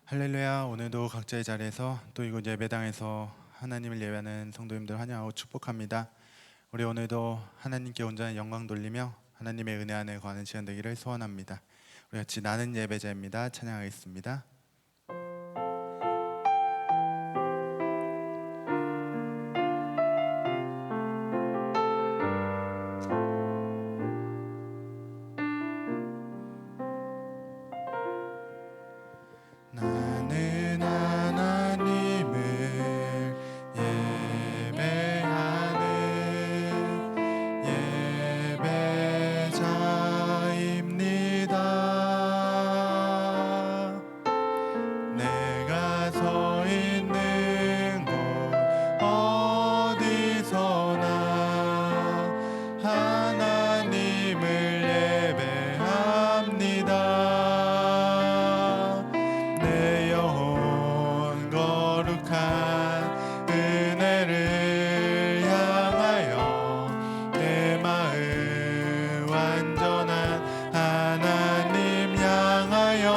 할렐루야. 오늘도 각자의 자리에서 또 이곳 예배당에서 하나님을 예배하는 성도님들 환영하고 축복합니다. 우리 오늘도 하나님께 온전한 영광 돌리며 하나님의 은혜 안에 거하는 시간 되기를 소원합니다. 우리 같이 나는 예배자입니다. 찬양하겠습니다. 나는 하나님을 예배하는 예배자입니다. 내가 서 있는 곳 어디서나 하나님을 예배합니다. 내 영혼 거룩한 은혜를 향하여 내 마음 완전한 하나님 향하여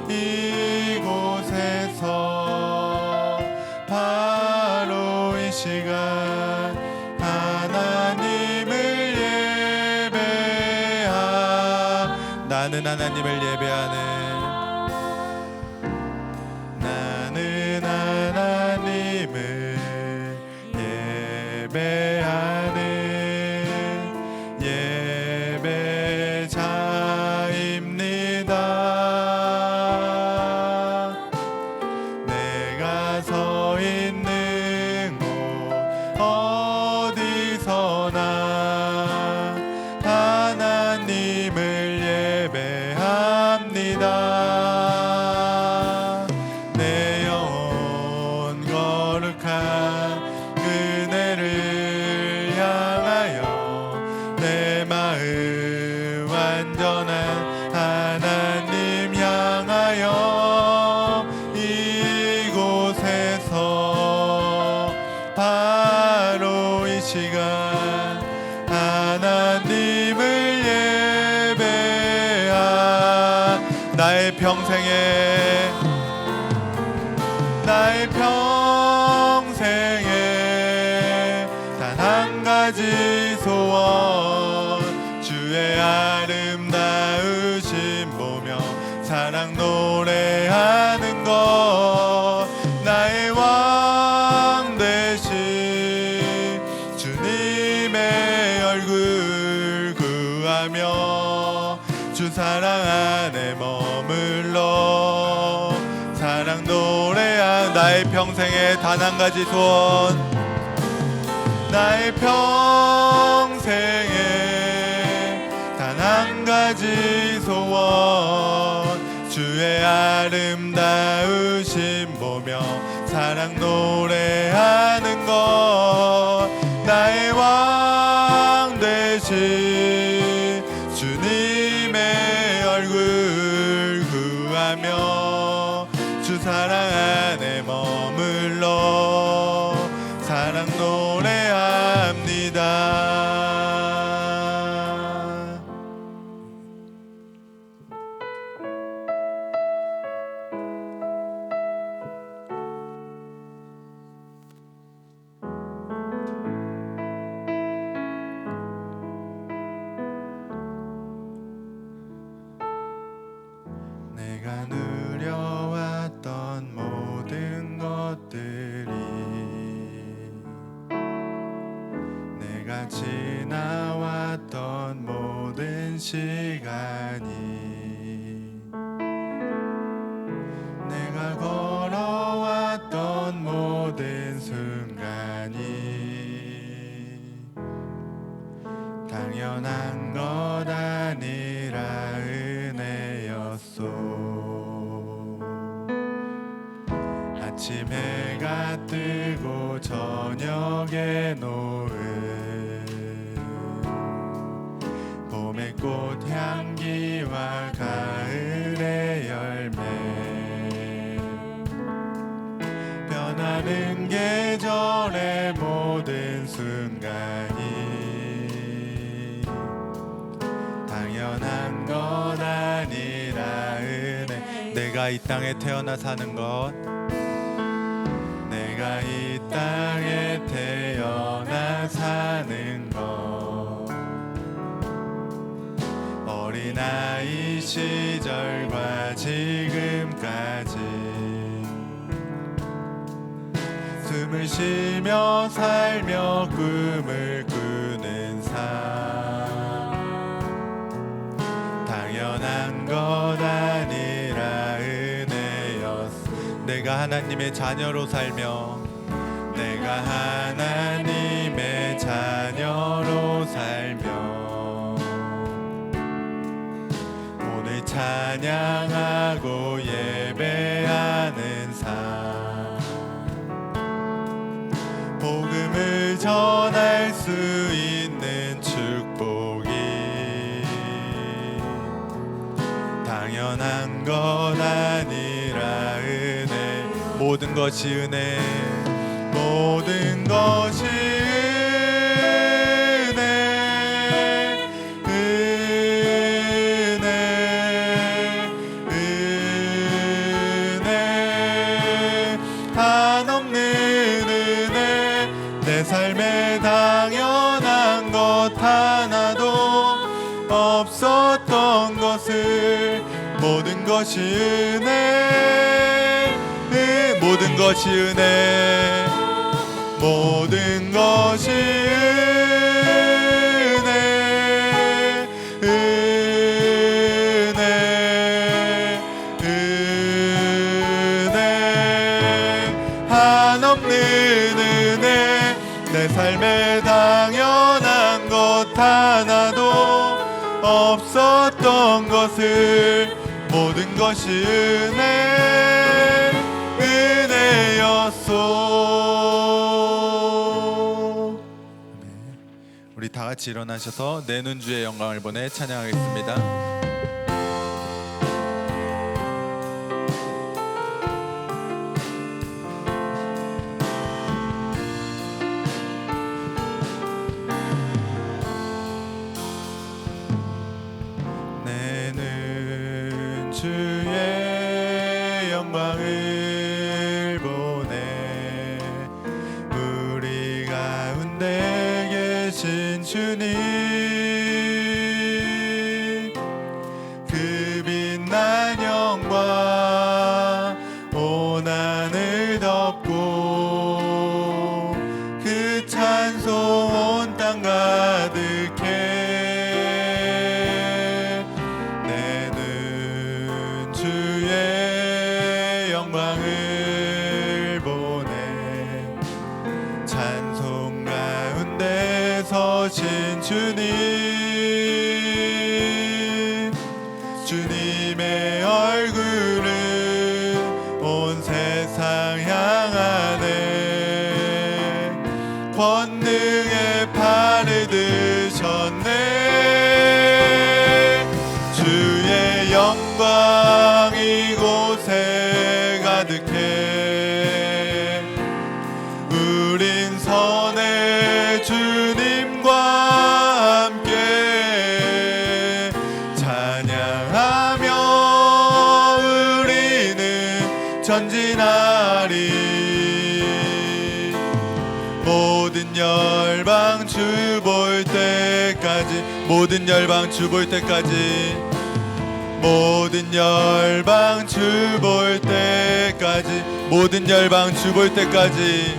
이곳에서 바로 이 시간 하나님을 나는 하나님을 예배하는 나는 하나님을 예배하는 예배자입니다. 내가 서 있는 곳 어디서나 하나님을 예배합니다. 내 영혼 거룩한 은혜를 향하여 내 마음 완전한 하나님 향하여 이곳에서 바로 이 시간 하나님을 예배하 나의 평생에 단 한 가지 소원 주의 아름다우심 보며 사랑 노래하는 것 나의 왕 되신 주님의 얼굴 구하며 주 사랑 안에 머물러 사랑 노래한 나의 평생에 단 한 가지 소원 나의 평생에 단 한 가지 소원 주의 아름다우심 보며 사랑 노래하는 것 나의 왕 되신 주님의 얼굴 구하며 주 사랑 안에 머물러 사랑 노래합니다. 내가 누려왔던 모든 것들이 내가 지나왔던 모든 시간이 내가 걸어왔던 모든 순간이 당연한 것 아니라 은혜였소. 아침 해가 뜨고 저녁에 노을 봄의 꽃 향기와 가을의 열매 변하는 계절의 모든 순간이 당연한 것 아니라 은혜 내가 이 땅에 태어나 사는 것, 내가 이 땅에 태어나 사는 것, 어린아이 시절과 지금까지 숨을 쉬며 살며 꿈을 꾸는 삶, 당연한 것 아니라 은혜였어. 내가 하나님의 자녀로 살며, 내가 하나님의 자녀로 살며 오늘 찬양하고 예배하는 삶, 복음을 전할 수 있는 축복이 당연한 것 아니라 은혜, 모든 것이 은혜, 모든 것이 은혜, 은혜, 은혜, 한없는 은혜, 내 삶에 당연한 것 하나도 없었던 것을, 모든 것이 은혜, 모든 것이 은혜, 모든 것이 은혜, 은혜, 은혜, 한없는 은혜, 내 삶에 당연한 것 하나도 없었던 것을, 모든 것이 은혜, 은혜였소. 우리 다 같이 일어나셔서 내는 주의 영광을 보내 찬양하겠습니다. 내는 주의 영광을 보내 우리 가운데 계신 주님, 그 빛난 영광 온 하늘 덮고 그 찬송 온 땅 가득해. 내는 주의 영광을 보내 찬송 가운데 서신 주님, 주님의 얼굴은 온 세상 향하네. 권능의 팔을 드셨네. 주의 영광 이곳에 가득해. 우린 선의 주님과 함께 찬양하며 우리는 전진하리. 모든 열방 주 볼 때까지, 모든 열방 주 볼 때까지, 모든 열방 주 볼 때까지, 모든 열방 주 볼 때까지,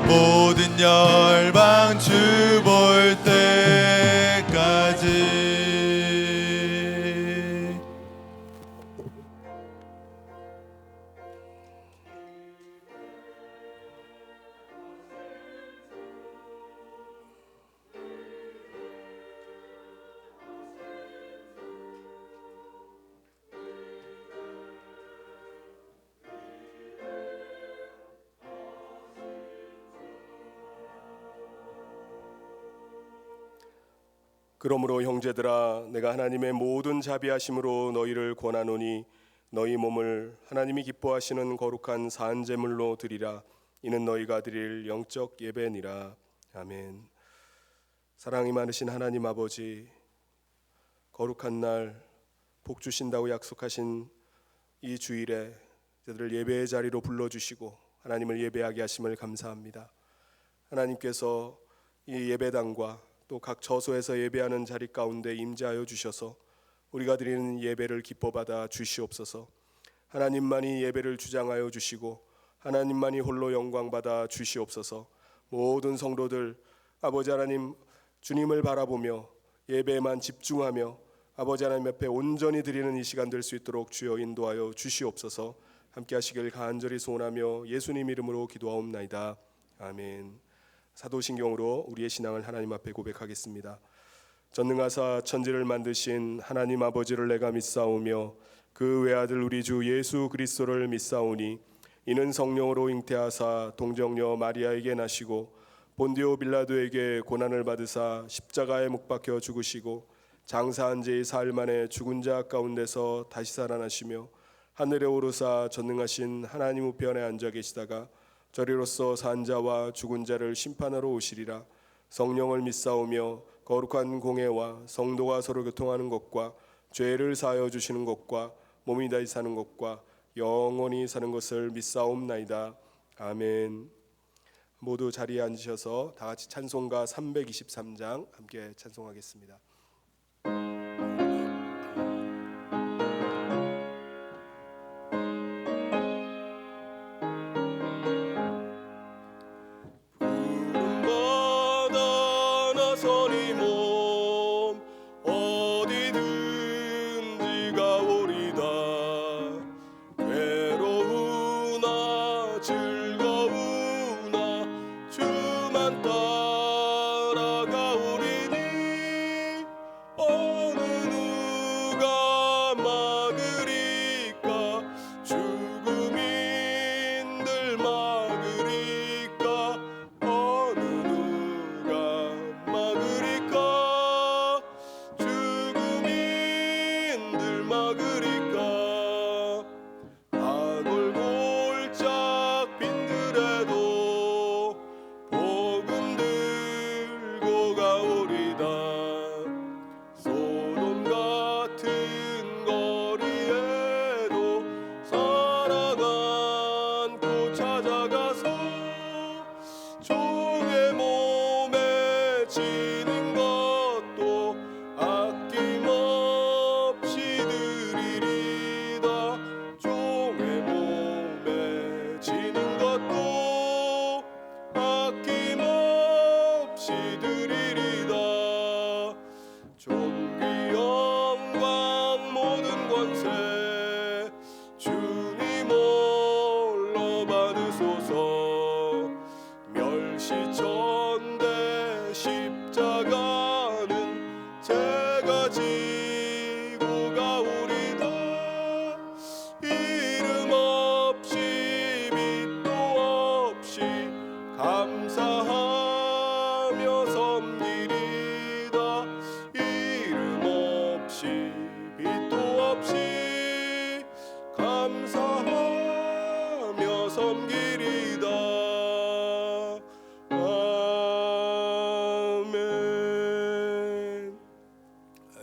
모든 열방 주 볼 때까지. 그러므로 형제들아, 내가 하나님의 모든 자비하심으로 너희를 권하노니 너희 몸을 하나님이 기뻐하시는 거룩한 산제물로 드리라. 이는 너희가 드릴 영적 예배니라. 아멘. 사랑이 많으신 하나님 아버지, 거룩한 날 복 주신다고 약속하신 이 주일에 저들을 예배의 자리로 불러주시고 하나님을 예배하게 하심을 감사합니다. 하나님께서 이 예배당과 또 각 처소에서 예배하는 자리 가운데 임재하여 주셔서 우리가 드리는 예배를 기뻐받아 주시옵소서. 하나님만이 예배를 주장하여 주시고 하나님만이 홀로 영광받아 주시옵소서. 모든 성도들 아버지 하나님 주님을 바라보며 예배에만 집중하며 아버지 하나님 옆에 온전히 드리는 이 시간 될 수 있도록 주여 인도하여 주시옵소서. 함께 하시길 간절히 소원하며 예수님 이름으로 기도하옵나이다. 아멘. 사도신경으로 우리의 신앙을 하나님 앞에 고백하겠습니다. 전능하사 천지를 만드신 하나님 아버지를 내가 믿사오며 그 외아들 우리 주 예수 그리스도를 믿사오니 이는 성령으로 잉태하사 동정녀 마리아에게 나시고 본디오 빌라도에게 고난을 받으사 십자가에 못 박혀 죽으시고 장사한 지 사흘 만에 죽은 자 가운데서 다시 살아나시며 하늘에 오르사 전능하신 하나님 우편에 앉아 계시다가 저리로서 산 자와 죽은 자를 심판하러 오시리라. 성령을 믿사오며 거룩한 공회와 성도가 서로 교통하는 것과 죄를 사하여 주시는 것과 몸이 다시 사는 것과 영원히 사는 것을 믿사옵나이다. 아멘. 모두 자리에 앉으셔서 다 같이 찬송가 323장 함께 찬송하겠습니다.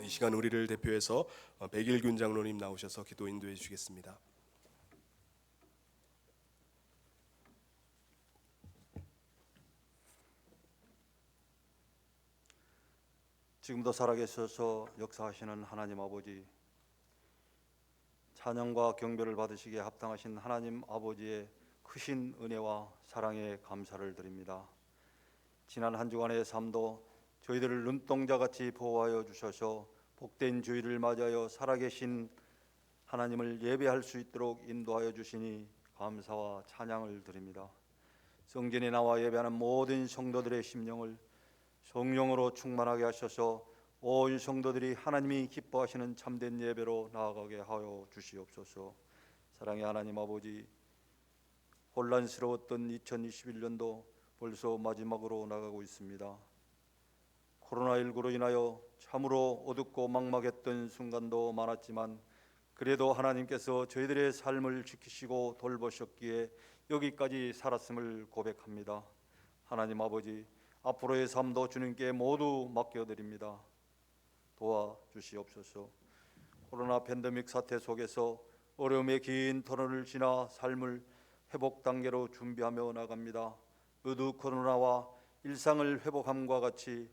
이 시간 우리를 대표해서 백일균 장로님 나오셔서 기도 인도해 주시겠습니다. 지금도 살아계셔서 역사하시는 하나님 아버지, 찬양과 경배를 받으시기에 합당하신 하나님 아버지의 크신 은혜와 사랑에 감사를 드립니다. 지난 한 주간의 삶도 저희들을 눈동자같이 보호하여 주셔서 복된 주일을 맞이하여 살아계신 하나님을 예배할 수 있도록 인도하여 주시니 감사와 찬양을 드립니다. 성전에 나와 예배하는 모든 성도들의 심령을 성령으로 충만하게 하셔서 온 성도들이 하나님이 기뻐하시는 참된 예배로 나아가게 하여 주시옵소서. 사랑의 하나님 아버지, 혼란스러웠던 2021년도 벌써 마지막으로 나가고 있습니다. 코로나19로 인하여 참으로 어둡고 막막했던 순간도 많았지만 그래도 하나님께서 저희들의 삶을 지키시고 돌보셨기에 여기까지 살았음을 고백합니다. 하나님 아버지, 앞으로의 삶도 주님께 모두 맡겨드립니다. 도와주시옵소서. 코로나 팬데믹 사태 속에서 어려움의 긴 터널을 지나 삶을 회복 단계로 준비하며 나갑니다. 모두 코로나와 일상을 회복함과 같이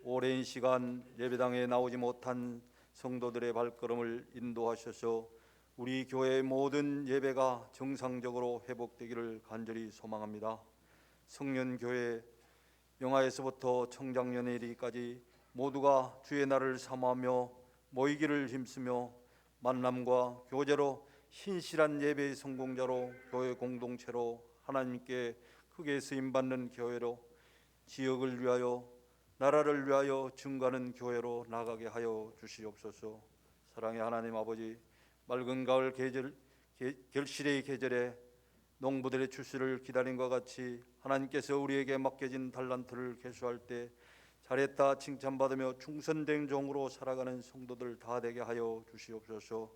오랜 시간 예배당에 나오지 못한 성도들의 발걸음을 인도하셔서 우리 교회의 모든 예배가 정상적으로 회복되기를 간절히 소망합니다. 성년교회 영아에서부터 청장년회까지 모두가 주의 날을 사모하며 모이기를 힘쓰며 만남과 교제로 신실한 예배의 성공자로 교회 공동체로 하나님께 크게 쓰임받는 교회로 지역을 위하여 나라를 위하여 증거하는 교회로 나가게 하여 주시옵소서. 사랑의 하나님 아버지, 맑은 가을 결실의 계절에 농부들의 출시를 기다린 것 같이 하나님께서 우리에게 맡겨진 달란트를 계수할 때 잘했다 칭찬받으며 충성된 종으로 살아가는 성도들 다 되게 하여 주시옵소서.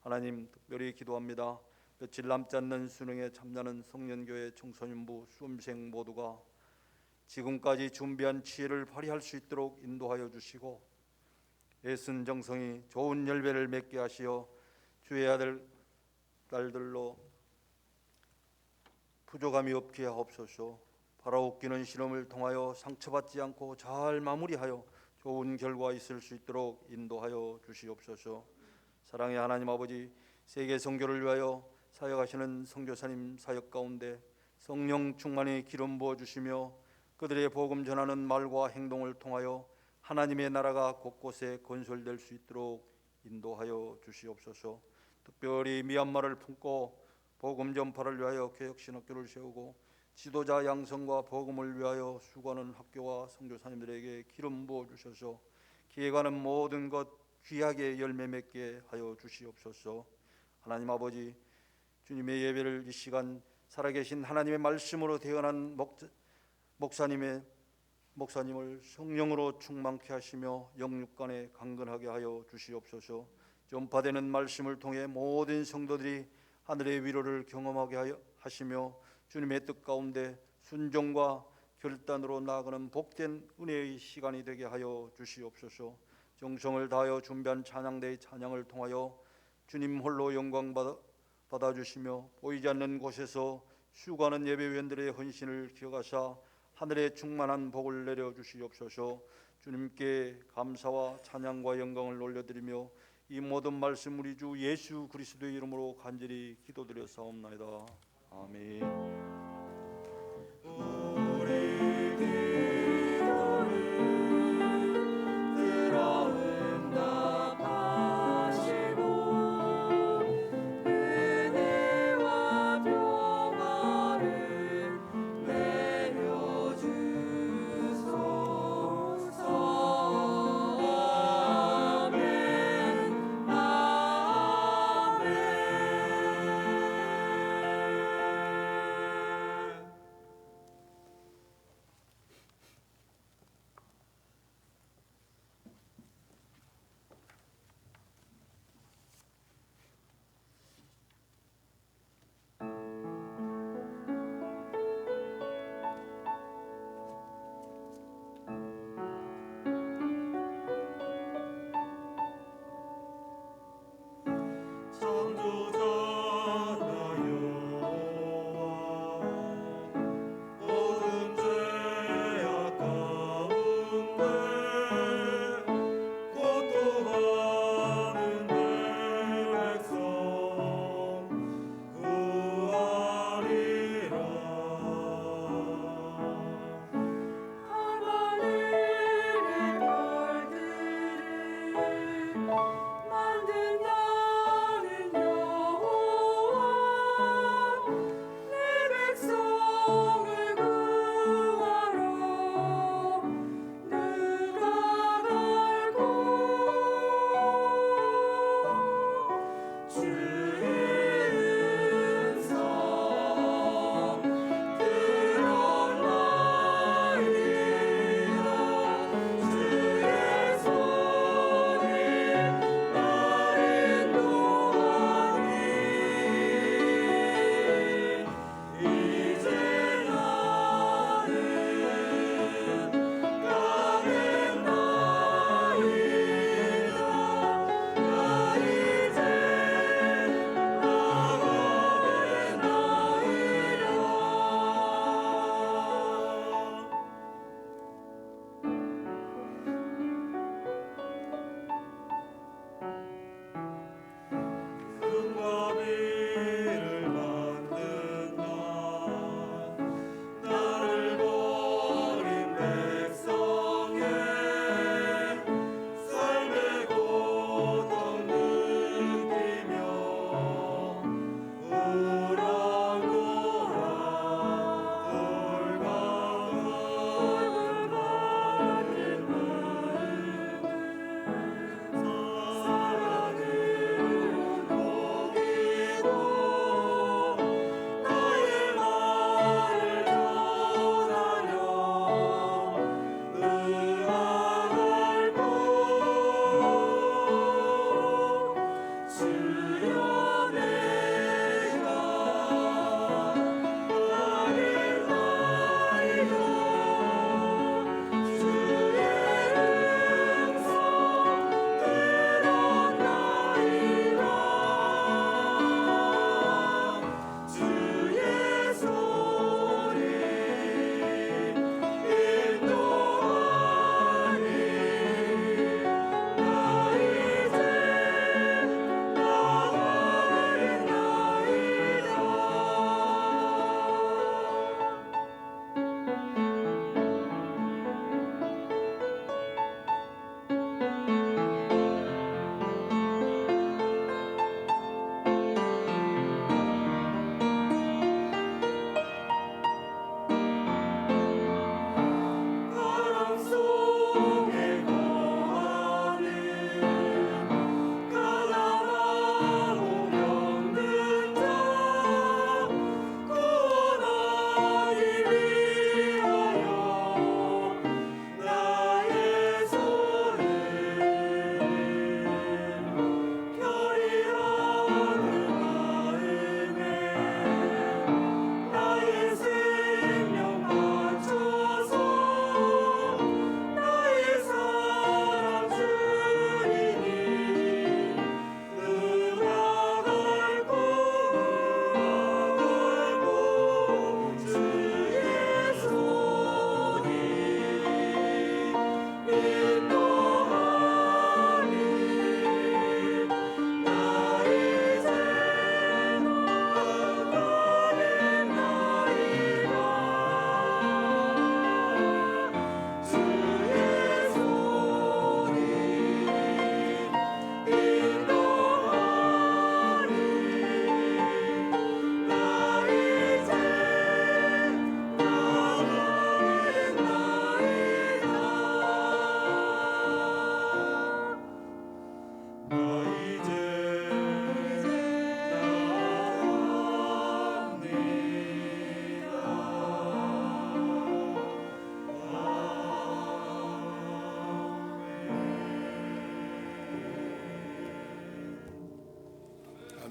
하나님, 특별히 기도합니다. 며칠 남지 않는 수능에 참여하는 성년교회 청소년부 수험생 모두가 지금까지 준비한 지혜를 발휘할 수 있도록 인도하여 주시고 애쓴 정성이 좋은 열매를 맺게 하시어 주의 아들 딸들로 부족함이 없게 하옵소서. 바라옵기는 시험을 통하여 상처받지 않고 잘 마무리하여 좋은 결과 있을 수 있도록 인도하여 주시옵소서. 사랑의 하나님 아버지, 세계 선교를 위하여 사역하시는 선교사님 사역 가운데 성령 충만히 기름 부어 주시며 그들의 복음 전하는 말과 행동을 통하여 하나님의 나라가 곳곳에 건설될 수 있도록 인도하여 주시옵소서. 특별히 미얀마를 품고 복음 전파를 위하여 개혁신학교를 세우고 지도자 양성과 복음을 위하여 수고하는 학교와 선교사님들에게 기름 부어 주셔서 기획하는 모든 것 귀하게 열매 맺게 하여 주시옵소서. 하나님 아버지, 주님의 예배를 이 시간 살아계신 하나님의 말씀으로 태어난 목사님을 성령으로 충만케 하시며 영육간에 강건하게 하여 주시옵소서. 전파되는 말씀을 통해 모든 성도들이 하늘의 위로를 경험하게 하시며 주님의 뜻 가운데 순종과 결단으로 나아가는 복된 은혜의 시간이 되게 하여 주시옵소서. 정성을 다하여 준비한 찬양대의 찬양을 통하여 주님 홀로 영광 받아주시며 보이지 않는 곳에서 수고하는 예배위원들의 헌신을 기억하사 하늘의 충만한 복을 내려주시옵소서. 주님께 감사와 찬양과 영광을 올려드리며 이 모든 말씀 우리 주 예수 그리스도의 이름으로 간절히 기도드려 사옵나이다. 아멘.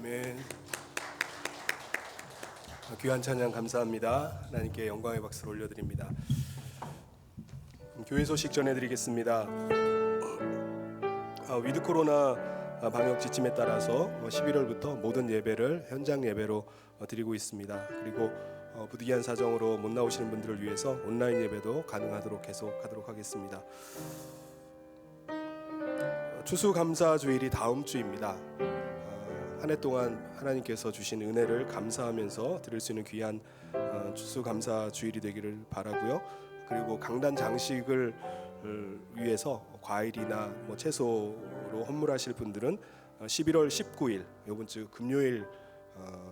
아멘. 귀한 찬양 감사합니다. 하나님께 영광의 박수를 올려드립니다. 교회 소식 전해드리겠습니다. 위드 코로나 방역 지침에 따라서 11월부터 모든 예배를 현장 예배로 드리고 있습니다. 그리고 부득이한 사정으로 못 나오시는 분들을 위해서 온라인 예배도 가능하도록 계속하도록 하겠습니다. 추수감사주일이 다음 주입니다. 한 해 동안 하나님께서 주신 은혜를 감사하면서 드릴 수 있는 귀한 추수감사주일이 되기를 바라고요. 그리고 강단 장식을 위해서 과일이나 채소로 헌물하실 분들은 11월 19일 이번 주 금요일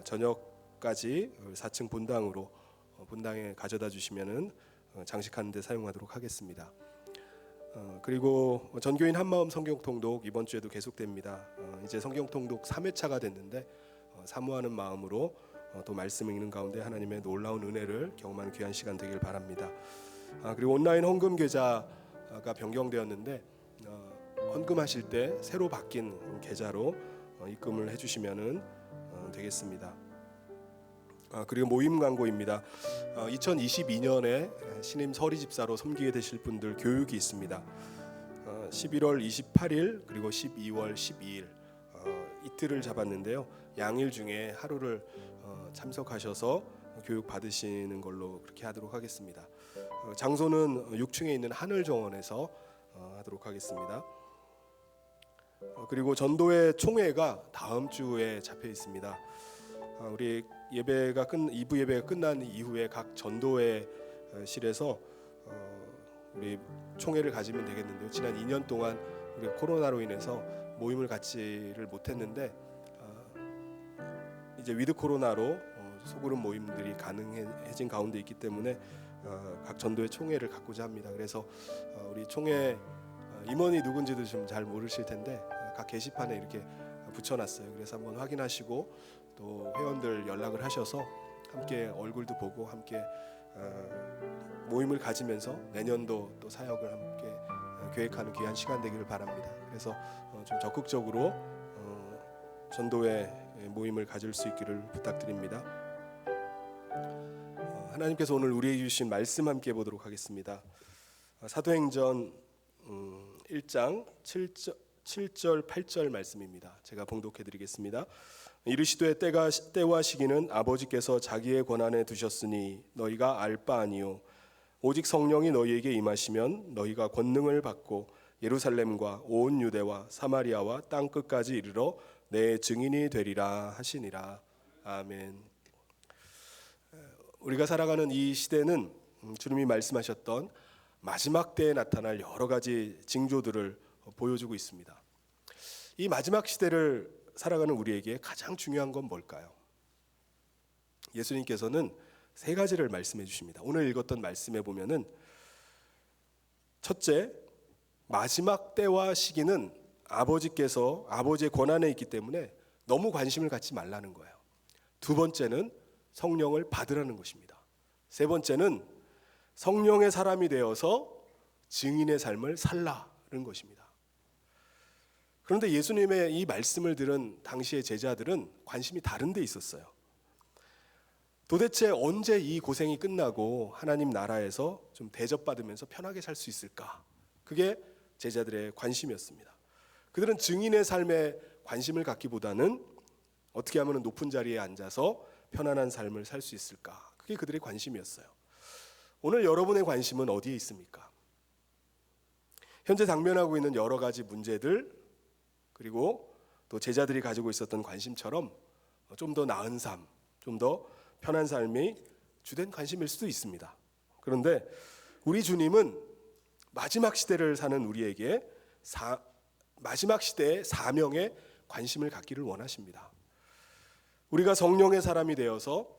저녁까지 4층 본당에 가져다 주시면은 장식하는 데 사용하도록 하겠습니다. 그리고 전교인 한마음 성경통독 이번 주에도 계속됩니다. 이제 성경통독 3회차가 됐는데 사모하는 마음으로 또 말씀 읽는 가운데 하나님의 놀라운 은혜를 경험하는 귀한 시간 되길 바랍니다. 그리고 온라인 헌금 계좌가 변경되었는데 헌금하실 때 새로 바뀐 계좌로 입금을 해주시면 되겠습니다. 그리고 모임 광고입니다. 2022년에 신임 서리 집사로 섬기게 되실 분들 교육이 있습니다. 11월 28일 그리고 12월 12일 이틀을 잡았는데요. 양일 중에 하루를 참석하셔서 교육 받으시는 걸로 그렇게 하도록 하겠습니다. 장소는 6층에 있는 하늘정원에서 하도록 하겠습니다. 그리고 전도회 총회가 다음 주에 잡혀 있습니다. 우리 2부 예배가 끝난 이후에 각 전도회실에서 우리 총회를 가지면 되겠는데요. 지난 2년 동안 우리 코로나로 인해서 모임을 갖지를 못했는데 이제 위드 코로나로 소그룹 모임들이 가능해진 가운데 있기 때문에 각 전도회 총회를 갖고자 합니다. 그래서 우리 총회 임원이 누군지도 좀 잘 모르실 텐데 각 게시판에 이렇게 붙여놨어요. 그래서 한번 확인하시고 또 회원들 연락을 하셔서 함께 얼굴도 보고 함께 모임을 가지면서 내년도 또 사역을 함께 계획하는 귀한 시간 되기를 바랍니다. 그래서 좀 적극적으로 전도회 모임을 가질 수 있기를 부탁드립니다. 하나님께서 오늘 우리에게 주신 말씀 함께 보도록 하겠습니다. 사도행전 1장 7절 8절 말씀입니다. 제가 봉독해 드리겠습니다. 이르시되 때와 시기는 아버지께서 자기의 권한에 두셨으니 너희가 알 바 아니요 오직 성령이 너희에게 임하시면 너희가 권능을 받고 예루살렘과 온 유대와 사마리아와 땅 끝까지 이르러 내 증인이 되리라 하시니라. 아멘. 우리가 살아가는 이 시대는 주님이 말씀하셨던 마지막 때에 나타날 여러 가지 징조들을 보여주고 있습니다. 이 마지막 시대를 살아가는 우리에게 가장 중요한 건 뭘까요? 예수님께서는 세 가지를 말씀해 주십니다. 오늘 읽었던 말씀에 보면은 첫째, 마지막 때와 시기는 아버지의 권한에 있기 때문에 너무 관심을 갖지 말라는 거예요. 두 번째는 성령을 받으라는 것입니다. 세 번째는 성령의 사람이 되어서 증인의 삶을 살라는 것입니다. 그런데 예수님의 이 말씀을 들은 당시의 제자들은 관심이 다른 데 있었어요. 도대체 언제 이 고생이 끝나고 하나님 나라에서 좀 대접받으면서 편하게 살 수 있을까? 그게 제자들의 관심이었습니다. 그들은 증인의 삶에 관심을 갖기보다는 어떻게 하면 높은 자리에 앉아서 편안한 삶을 살 수 있을까? 그게 그들의 관심이었어요. 오늘 여러분의 관심은 어디에 있습니까? 현재 당면하고 있는 여러 가지 문제들, 그리고 또 제자들이 가지고 있었던 관심처럼 좀 더 나은 삶, 좀 더 편한 삶이 주된 관심일 수도 있습니다. 그런데 우리 주님은 마지막 시대를 사는 우리에게 마지막 시대의 사명에 관심을 갖기를 원하십니다. 우리가 성령의 사람이 되어서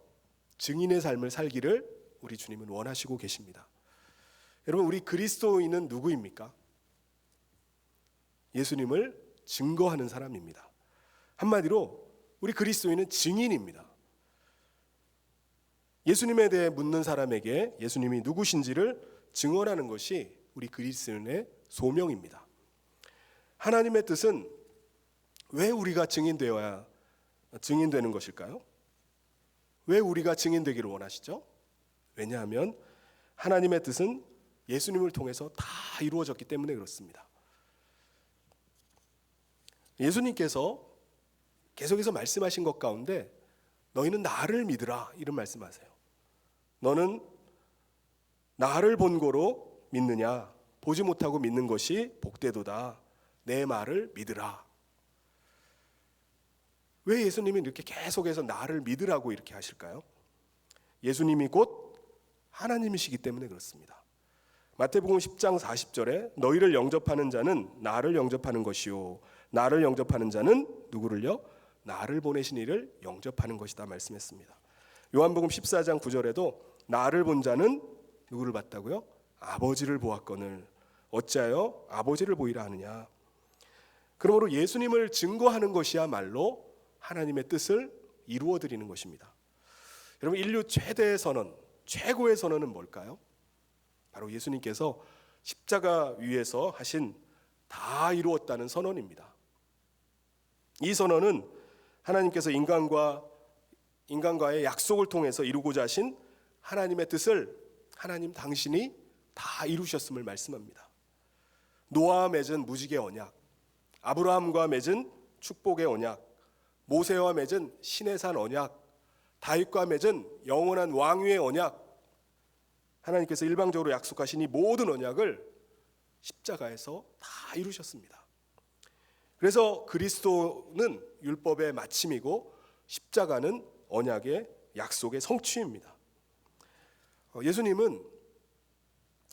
증인의 삶을 살기를 우리 주님은 원하시고 계십니다. 여러분, 우리 그리스도인은 누구입니까? 예수님을 증거하는 사람입니다. 한마디로 우리 그리스도인은 증인입니다. 예수님에 대해 묻는 사람에게 예수님이 누구신지를 증언하는 것이 우리 그리스도인의 소명입니다. 하나님의 뜻은 왜 우리가 증인되어야 증인되는 것일까요? 왜 우리가 증인되기를 원하시죠? 왜냐하면 하나님의 뜻은 예수님을 통해서 다 이루어졌기 때문에 그렇습니다. 예수님께서 계속해서 말씀하신 것 가운데 너희는 나를 믿으라 이런 말씀하세요. 너는 나를 본고로 믿느냐? 보지 못하고 믿는 것이 복되도다. 내 말을 믿으라. 왜 예수님이 이렇게 계속해서 나를 믿으라고 이렇게 하실까요? 예수님이 곧 하나님이시기 때문에 그렇습니다. 마태복음 10장 40절에 너희를 영접하는 자는 나를 영접하는 것이요 나를 영접하는 자는 누구를요? 나를 보내신 이를 영접하는 것이다 말씀했습니다. 요한복음 14장 9절에도 나를 본 자는 누구를 봤다고요? 아버지를 보았거늘 어찌하여 아버지를 보이라 하느냐. 그러므로 예수님을 증거하는 것이야말로 하나님의 뜻을 이루어 드리는 것입니다. 여러분, 인류 최대의 선언, 최고의 선언은 뭘까요? 바로 예수님께서 십자가 위에서 하신 다 이루었다는 선언입니다. 이 선언은 하나님께서 인간과의 약속을 통해서 이루고자 하신 하나님의 뜻을 하나님 당신이 다 이루셨음을 말씀합니다. 노아와 맺은 무지개 언약, 아브라함과 맺은 축복의 언약, 모세와 맺은 신의 산 언약, 다윗과 맺은 영원한 왕위의 언약, 하나님께서 일방적으로 약속하신 이 모든 언약을 십자가에서 다 이루셨습니다. 그래서 그리스도는 율법의 마침이고 십자가는 언약의 약속의 성취입니다. 예수님은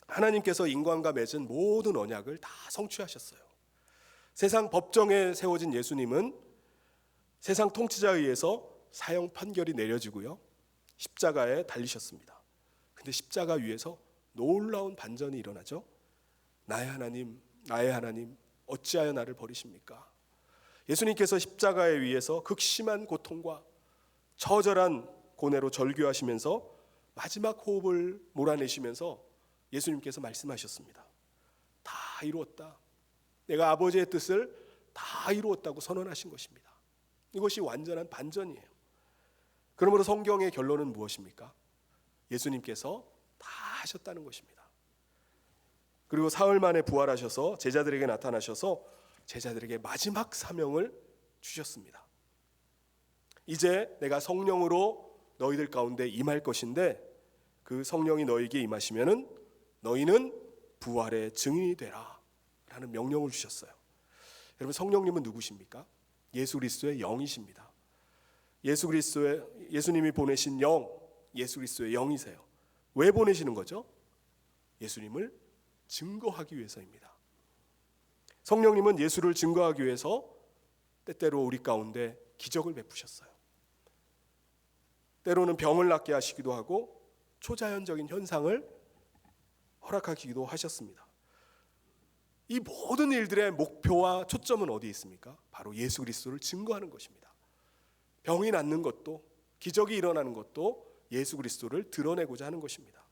하나님께서 인간과 맺은 모든 언약을 다 성취하셨어요. 세상 법정에 세워진 예수님은 세상 통치자에 의해서 사형 판결이 내려지고요, 십자가에 달리셨습니다. 근데 십자가 위에서 놀라운 반전이 일어나죠. 나의 하나님, 나의 하나님, 어찌하여 나를 버리십니까? 예수님께서 십자가에 위에서 극심한 고통과 처절한 고뇌로 절규하시면서 마지막 호흡을 몰아내시면서 예수님께서 말씀하셨습니다. 다 이루었다. 내가 아버지의 뜻을 다 이루었다고 선언하신 것입니다. 이것이 완전한 반전이에요. 그러므로 성경의 결론은 무엇입니까? 예수님께서 다 하셨다는 것입니다. 그리고 사흘 만에 부활하셔서 제자들에게 나타나셔서 제자들에게 마지막 사명을 주셨습니다. 이제 내가 성령으로 너희들 가운데 임할 것인데 그 성령이 너희에게 임하시면은 너희는 부활의 증인이 되라 라는 명령을 주셨어요. 여러분, 성령님은 누구십니까? 예수 그리스도의 영이십니다. 예수님이 보내신 영, 예수 그리스도의 영이세요. 왜 보내시는 거죠? 예수님을 증거하기 위해서입니다. 성령님은 예수를 증거하기 위해서 때때로 우리 가운데 기적을 베푸셨어요. 때로는 병을 낫게 하시기도 하고 초자연적인 현상을 허락하기도 하셨습니다. 이 모든 일들의 목표와 초점은 어디에 있습니까? 바로 예수 그리스도를 증거하는 것입니다. 병이 낫는 것도, 기적이 일어나는 것도 예수 그리스도를 드러내고자 하는 것입니다.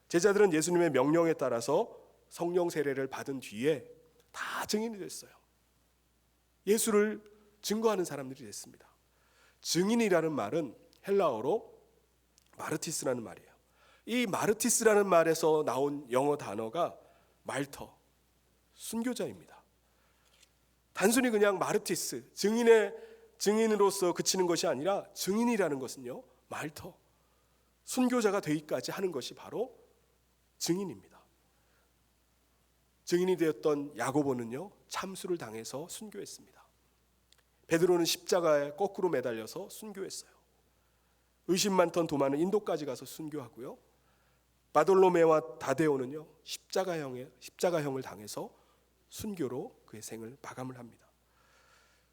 제자들은 예수님의 명령에 따라서 성령 세례를 받은 뒤에 다 증인이 됐어요. 예수를 증거하는 사람들이 됐습니다. 증인이라는 말은 헬라어로 마르티스라는 말이에요. 이 마르티스라는 말에서 나온 영어 단어가 말터, 순교자입니다. 단순히 그냥 마르티스, 증인으로서 그치는 것이 아니라 증인이라는 것은요, 말터, 순교자가 되기까지 하는 것이 바로 증인입니다. 증인이 되었던 야고보는요, 참수를 당해서 순교했습니다. 베드로는 십자가에 거꾸로 매달려서 순교했어요. 의심 많던 도마는 인도까지 가서 순교하고요, 바돌로메와 다데오는요, 십자가형을 당해서 순교로 그의 생을 마감을 합니다.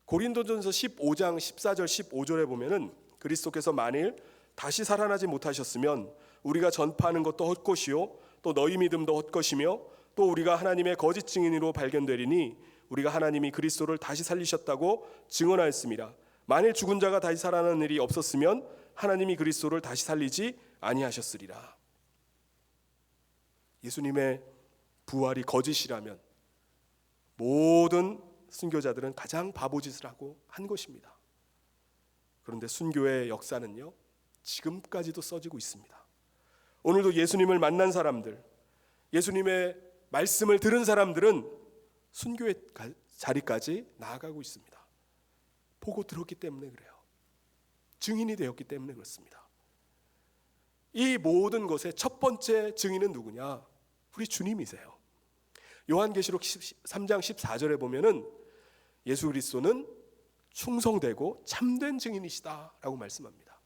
고린도전서 15장 14절 15절에 보면은 그리스도께서 만일 다시 살아나지 못하셨으면 우리가 전파하는 것도 헛것이요 또 너희 믿음도 헛것이며 또 우리가 하나님의 거짓 증인으로 발견되리니 우리가 하나님이 그리스도를 다시 살리셨다고 증언하였습니다. 만일 죽은 자가 다시 살아나는 일이 없었으면 하나님이 그리스도를 다시 살리지 아니하셨으리라. 예수님의 부활이 거짓이라면 모든 순교자들은 가장 바보짓을 하고 한 것입니다. 그런데 순교의 역사는요, 지금까지도 써지고 있습니다. 오늘도 예수님을 만난 사람들, 예수님의 말씀을 들은 사람들은 순교의 자리까지 나아가고 있습니다. 보고 들었기 때문에 그래요. 증인이 되었기 때문에 그렇습니다. 이 모든 것의 첫 번째 증인은 누구냐? 우리 주님이세요. 요한계시록 3장 14절에 보면은 예수 그리스도는 충성되고 참된 증인이시다라고 말씀합니다.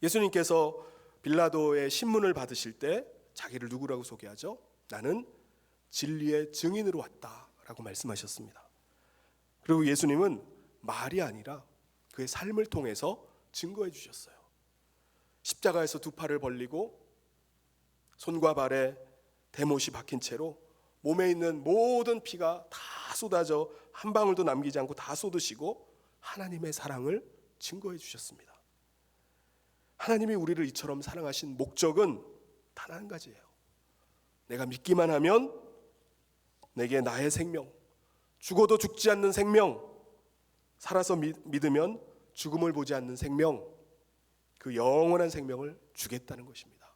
예수님께서 빌라도의 신문을 받으실 때 자기를 누구라고 소개하죠? 나는 진리의 증인으로 왔다라고 말씀하셨습니다. 그리고 예수님은 말이 아니라 그의 삶을 통해서 증거해 주셨어요. 십자가에서 두 팔을 벌리고 손과 발에 대못이 박힌 채로 몸에 있는 모든 피가 다 쏟아져 한 방울도 남기지 않고 다 쏟으시고 하나님의 사랑을 증거해 주셨습니다. 하나님이 우리를 이처럼 사랑하신 목적은 단 한 가지예요. 내가 믿기만 하면 내게 나의 생명, 죽어도 죽지 않는 생명, 살아서 믿으면 죽음을 보지 않는 생명, 그 영원한 생명을 주겠다는 것입니다.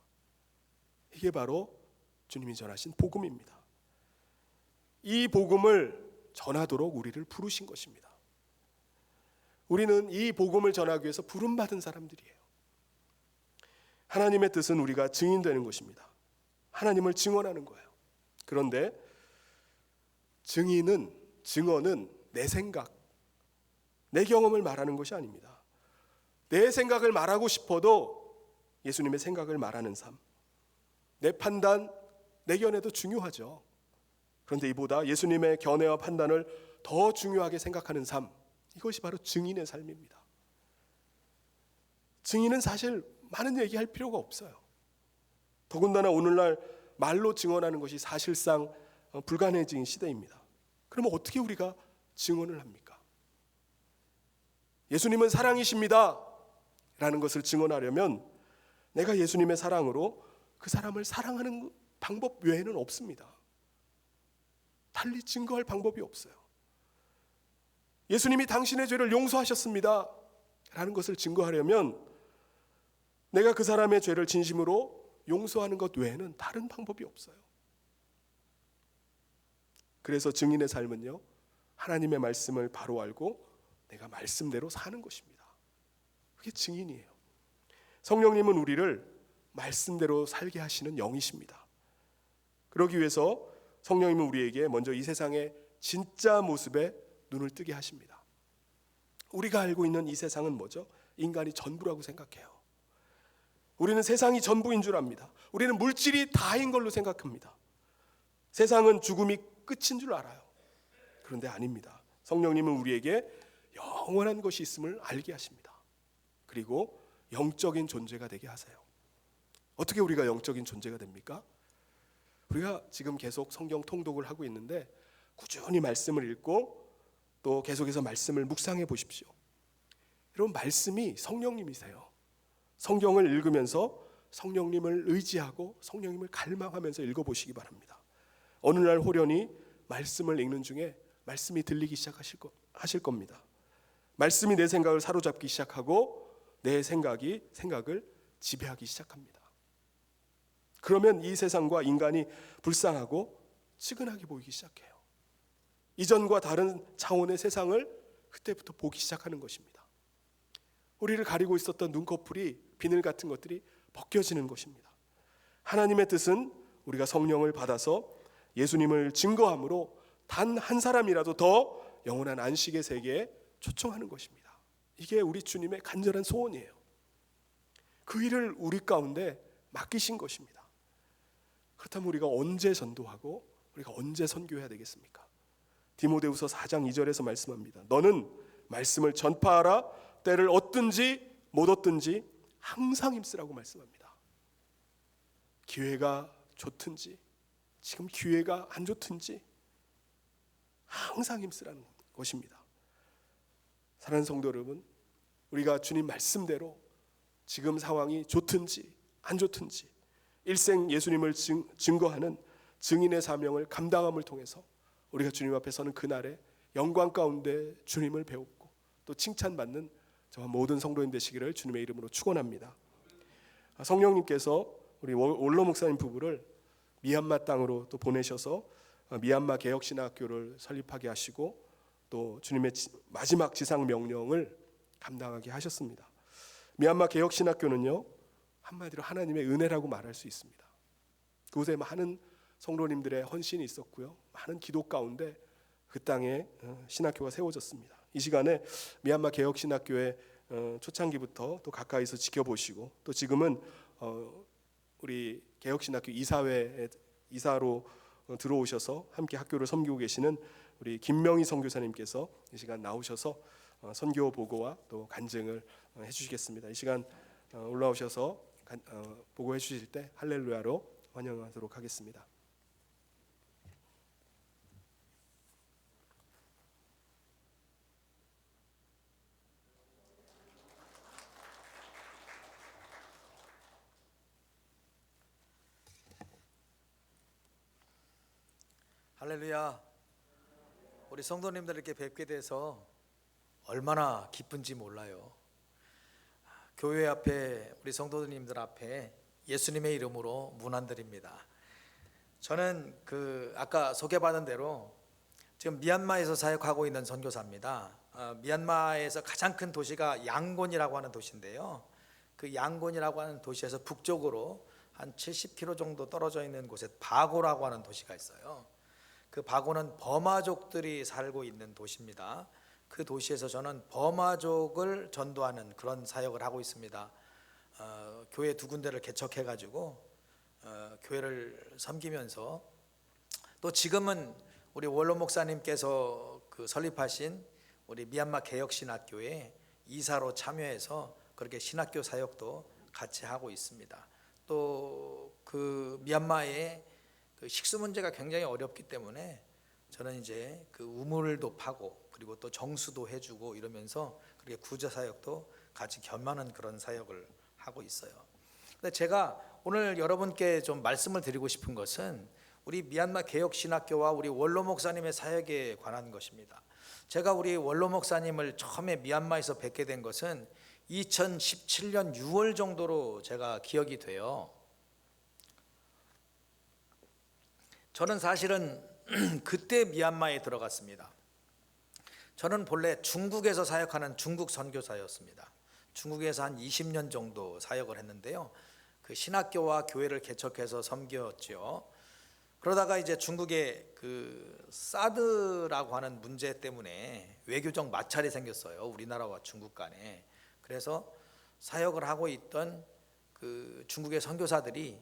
이게 바로 주님이 전하신 복음입니다. 이 복음을 전하도록 우리를 부르신 것입니다. 우리는 이 복음을 전하기 위해서 부름받은 사람들이에요. 하나님의 뜻은 우리가 증인되는 것입니다. 하나님을 증언하는 거예요. 그런데 증언은 내 생각, 내 경험을 말하는 것이 아닙니다. 내 생각을 말하고 싶어도 예수님의 생각을 말하는 삶, 내 판단, 내 견해도 중요하죠. 그런데 이보다 예수님의 견해와 판단을 더 중요하게 생각하는 삶, 이것이 바로 증인의 삶입니다. 증인은 사실 많은 얘기할 필요가 없어요. 더군다나 오늘날 말로 증언하는 것이 사실상 불가능해진 시대입니다. 그러면 어떻게 우리가 증언을 합니까? 예수님은 사랑이십니다 라는 것을 증언하려면 내가 예수님의 사랑으로 그 사람을 사랑하는 방법 외에는 없습니다. 달리 증거할 방법이 없어요. 예수님이 당신의 죄를 용서하셨습니다 라는 것을 증거하려면 내가 그 사람의 죄를 진심으로 용서하는 것 외에는 다른 방법이 없어요. 그래서 증인의 삶은요, 하나님의 말씀을 바로 알고 내가 말씀대로 사는 것입니다. 그게 증인이에요. 성령님은 우리를 말씀대로 살게 하시는 영이십니다. 그러기 위해서 성령님은 우리에게 먼저 이 세상의 진짜 모습에 눈을 뜨게 하십니다. 우리가 알고 있는 이 세상은 뭐죠? 인간이 전부라고 생각해요. 우리는 세상이 전부인 줄 압니다. 우리는 물질이 다인 걸로 생각합니다. 세상은 죽음이 끝인 줄 알아요. 그런데 아닙니다. 성령님은 우리에게 영원한 것이 있음을 알게 하십니다. 그리고 영적인 존재가 되게 하세요. 어떻게 우리가 영적인 존재가 됩니까? 우리가 지금 계속 성경 통독을 하고 있는데 꾸준히 말씀을 읽고 또 계속해서 말씀을 묵상해 보십시오. 여러분, 말씀이 성령님이세요. 성경을 읽으면서 성령님을 의지하고 성령님을 갈망하면서 읽어보시기 바랍니다. 어느 날 호련히 말씀을 읽는 중에 말씀이 들리기 시작하실 겁니다. 말씀이 내 생각을 사로잡기 시작하고 내 생각을 지배하기 시작합니다. 그러면 이 세상과 인간이 불쌍하고 측은하게 보이기 시작해요. 이전과 다른 차원의 세상을 그때부터 보기 시작하는 것입니다. 우리를 가리고 있었던 눈꺼풀이, 비늘 같은 것들이 벗겨지는 것입니다. 하나님의 뜻은 우리가 성령을 받아서 예수님을 증거함으로 단 한 사람이라도 더 영원한 안식의 세계에 초청하는 것입니다. 이게 우리 주님의 간절한 소원이에요. 그 일을 우리 가운데 맡기신 것입니다. 그렇다면 우리가 언제 전도하고 우리가 언제 선교해야 되겠습니까? 디모데후서 4장 2절에서 말씀합니다. 너는 말씀을 전파하라. 때를 얻든지 못 얻든지 항상 힘쓰라고 말씀합니다. 기회가 좋든지 지금 기회가 안 좋든지 항상 힘쓰라는 것입니다. 사랑하는 성도 여러분, 우리가 주님 말씀대로 지금 상황이 좋든지 안 좋든지 일생 예수님을 증거하는 증인의 사명을 감당함을 통해서 우리가 주님 앞에 서는 그날에 영광 가운데 주님을 배우고 또 칭찬받는 저와 모든 성도님 되시기를 주님의 이름으로 축원합니다. 성령님께서 우리 원로 목사님 부부를 미얀마 땅으로 또 보내셔서 미얀마 개혁신학교를 설립하게 하시고 또 주님의 마지막 지상 명령을 감당하게 하셨습니다. 미얀마 개혁신학교는요, 한마디로 하나님의 은혜라고 말할 수 있습니다. 그곳에 많은 성도님들의 헌신이 있었고요, 많은 기도 가운데 그 땅에 신학교가 세워졌습니다. 이 시간에 미얀마 개혁신학교의 초창기부터 또 가까이서 지켜보시고 또 지금은 우리 개혁신학교 이사로 들어오셔서 함께 학교를 섬기고 계시는 우리 김명희 선교사님께서 이 시간 나오셔서 선교 보고와 또 간증을 해주시겠습니다. 이 시간 올라오셔서 보고해 주실 때 할렐루야로 환영하도록 하겠습니다. 할렐루야. 우리 성도님들 이렇게 뵙게 돼서 얼마나 기쁜지 몰라요. 교회 앞에 우리 성도님들 앞에 예수님의 이름으로 문안드립니다. 저는 아까 소개받은 대로 지금 미얀마에서 사역하고 있는 선교사입니다. 미얀마에서 가장 큰 도시가 양곤이라고 하는 도시인데요. 그 양곤이라고 하는 도시에서 북쪽으로 한 70km 정도 떨어져 있는 곳에 바고라고 하는 도시가 있어요. 그 바고는 버마족들이 살고 있는 도시입니다. 그 도시에서 저는 버마족을 전도하는 그런 사역을 하고 있습니다. 교회 2군데를 개척해가지고 교회를 섬기면서 또 지금은 우리 원로 목사님께서 설립하신 우리 미얀마 개혁신학교에 이사로 참여해서 그렇게 신학교 사역도 같이 하고 있습니다. 또 그 미얀마의 식수 문제가 굉장히 어렵기 때문에 저는 이제 우물도 파고 그리고 또 정수도 해주고 이러면서 그렇게 구제 사역도 같이 겸하는 그런 사역을 하고 있어요. 근데 제가 오늘 여러분께 좀 말씀을 드리고 싶은 것은 우리 미얀마 개혁신학교와 우리 원로 목사님의 사역에 관한 것입니다. 제가 우리 원로 목사님을 처음에 미얀마에서 뵙게 된 것은 2017년 6월 정도로 제가 기억이 돼요. 저는 사실은 그때 미얀마에 들어갔습니다. 저는 본래 중국에서 사역하는 중국 선교사였습니다. 중국에서 한 20년 정도 사역을 했는데요. 그 신학교와 교회를 개척해서 섬겼죠. 그러다가 이제 중국에 사드라고 하는 문제 때문에 외교적 마찰이 생겼어요. 우리나라와 중국 간에. 그래서 사역을 하고 있던 중국의 선교사들이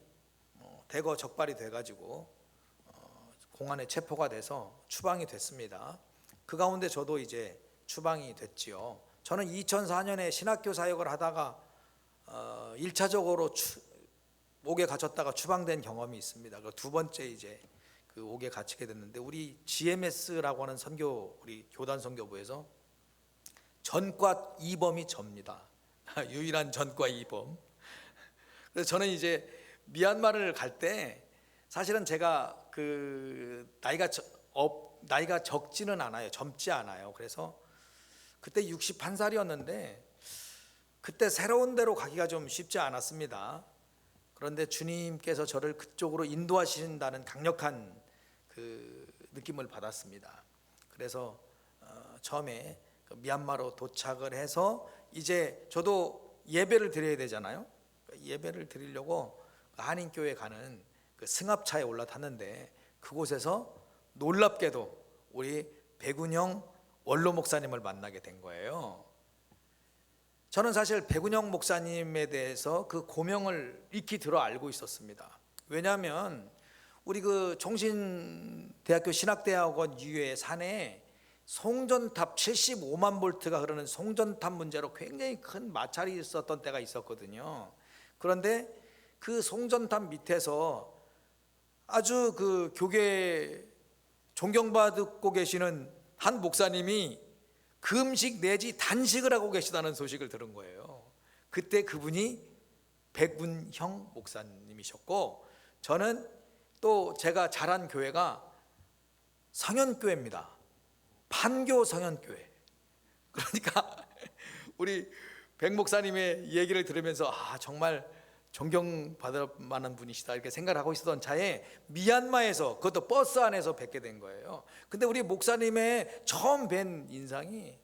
대거 적발이 돼가지고 공안에 체포가 돼서 추방이 됐습니다. 그 가운데 저도 이제 추방이 됐지요. 저는 2004년에 신학교 사역을 하다가 1차적으로 옥에 갇혔다가 추방된 경험이 있습니다. 두 번째 이제 옥에 갇히게 됐는데 우리 GMS라고 하는 우리 교단 선교부에서 전과 2범이 접니다. 유일한 전과 2범. 그래서 저는 이제 미얀마를 갈 때 사실은 제가 나이가 적지는 않아요. 젊지 않아요. 그래서 그때 61살이었는데 그때 새로운 데로 가기가 좀 쉽지 않았습니다. 그런데 주님께서 저를 그쪽으로 인도하신다는 강력한 느낌을 받았습니다. 그래서 처음에 미얀마로 도착을 해서 이제 저도 예배를 드려야 되잖아요. 예배를 드리려고 한인교회 가는 승합차에 올라탔는데 그곳에서 놀랍게도 우리 백운영 원로 목사님을 만나게 된 거예요. 저는 사실 백운영 목사님에 대해서 그 고명을 익히 들어 알고 있었습니다. 왜냐하면 우리 종신대학교 신학대학원 이외의 산에 송전탑 75만 볼트가 흐르는 송전탑 문제로 굉장히 큰 마찰이 있었던 때가 있었거든요. 그런데 그 송전탑 밑에서 아주 교계 존경받고 계시는 한 목사님이 금식 내지 단식을 하고 계시다는 소식을 들은 거예요. 그때 그분이 백운형 목사님이셨고 저는 또 제가 자란 교회가 성현교회입니다. 판교 성현교회. 그러니까 우리 백 목사님의 얘기를 들으면서 정말 존경받을 만한 분이시다 이렇게 생각을 하고 있었던 차에 미얀마에서, 그것도 버스 안에서 뵙게 된 거예요. 근데 우리 목사님의 처음 뵌 인상이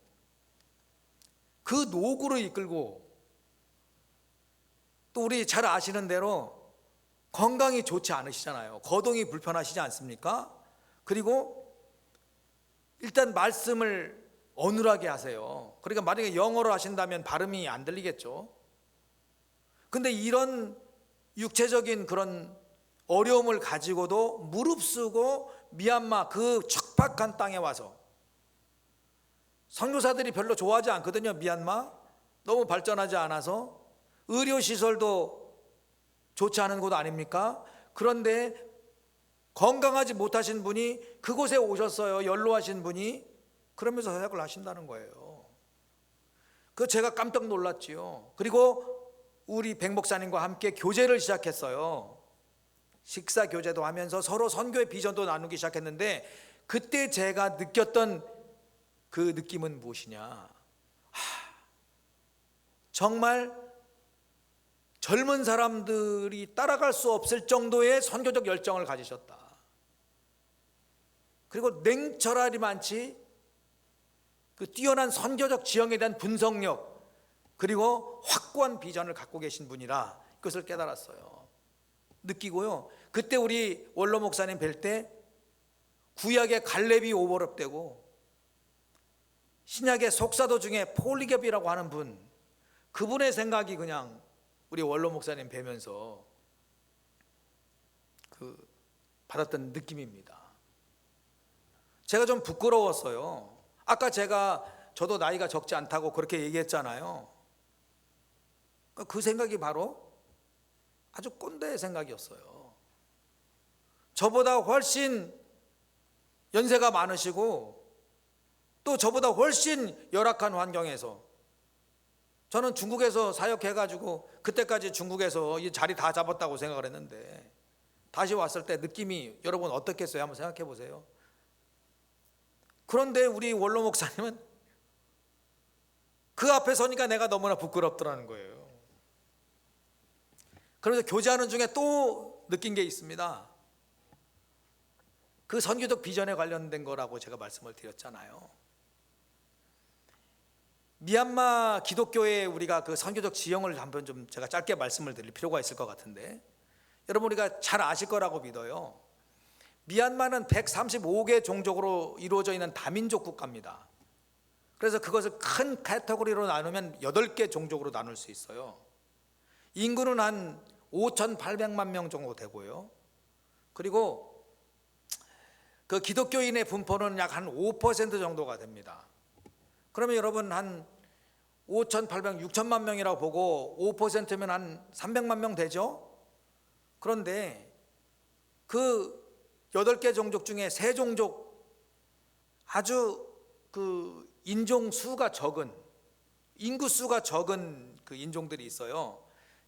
그 노구를 이끌고, 또 우리 잘 아시는 대로 건강이 좋지 않으시잖아요. 거동이 불편하시지 않습니까? 그리고 일단 말씀을 어눌하게 하세요. 그러니까 만약에 영어로 하신다면 발음이 안 들리겠죠. 근데 이런 육체적인 그런 어려움을 가지고도 무릅쓰고 미얀마 그 척박한 땅에 와서, 선교사들이 별로 좋아하지 않거든요. 미얀마 너무 발전하지 않아서 의료시설도 좋지 않은 곳 아닙니까? 그런데 건강하지 못하신 분이 그곳에 오셨어요. 연로하신 분이. 그러면서 사역을 하신다는 거예요. 그 제가 깜짝 놀랐지요. 그리고 우리 백 목사님과 함께 교제를 시작했어요. 식사 교제도 하면서 서로 선교의 비전도 나누기 시작했는데, 그때 제가 느꼈던 그 느낌은 무엇이냐? 정말 젊은 사람들이 따라갈 수 없을 정도의 선교적 열정을 가지셨다. 그리고 냉철하리만치 그 뛰어난 선교적 지형에 대한 분석력, 그리고 확고한 비전을 갖고 계신 분이라 그것을 깨달았어요. 느끼고요. 그때 우리 원로 목사님 뵐 때 구약의 갈렙이 오버랩되고 신약의 속사도 중에 폴리겹이라고 하는 분, 그분의 생각이 그냥 우리 원로 목사님 뵈면서 받았던 느낌입니다. 제가 좀 부끄러웠어요. 아까 저도 나이가 적지 않다고 그렇게 얘기했잖아요. 그 생각이 바로 아주 꼰대 생각이었어요. 저보다 훨씬 연세가 많으시고 또 저보다 훨씬 열악한 환경에서, 저는 중국에서 사역해가지고 그때까지 중국에서 이 자리 다 잡았다고 생각을 했는데, 다시 왔을 때 느낌이 여러분 어떻겠어요? 한번 생각해 보세요. 그런데 우리 원로 목사님은 그 앞에 서니까 내가 너무나 부끄럽더라는 거예요. 그러면서 교제하는 중에 또 느낀 게 있습니다. 그 선교적 비전에 관련된 거라고 제가 말씀을 드렸잖아요. 미얀마 기독교에 우리가 그 선교적 지형을 한번 좀 제가 짧게 말씀을 드릴 필요가 있을 것 같은데, 여러분 우리가 잘 아실 거라고 믿어요. 미얀마는 135개 종족으로 이루어져 있는 다민족 국가입니다. 그래서 그것을 큰 카테고리로 나누면 8개 종족으로 나눌 수 있어요. 인구는 한 5,800만 명 정도 되고요. 그리고 그 기독교인의 분포는 약 한 5% 정도가 됩니다. 그러면 여러분 한 5,800, 6천만 명이라고 보고 5%면 한 300만 명 되죠? 그런데 그 8개 종족 중에 3종족 아주 그 인종 수가 적은, 인구 수가 적은 그 인종들이 있어요.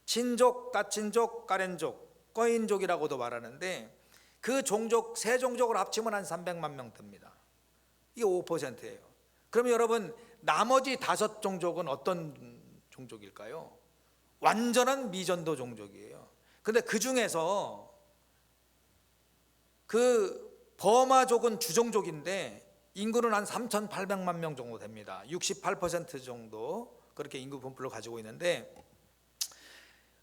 친족, 까친족, 까렌족, 꺼인족이라고도 말하는데, 그 종족 3종족을 합치면 한 300만 명 됩니다. 이게 5%예요. 그러면 여러분 나머지 5종족은 어떤 종족일까요? 완전한 미전도 종족이에요. 근데 그 중에서 그 버마족은 주종족인데 인구는 한 3,800만 명 정도 됩니다. 68% 정도 그렇게 인구 분포를 가지고 있는데,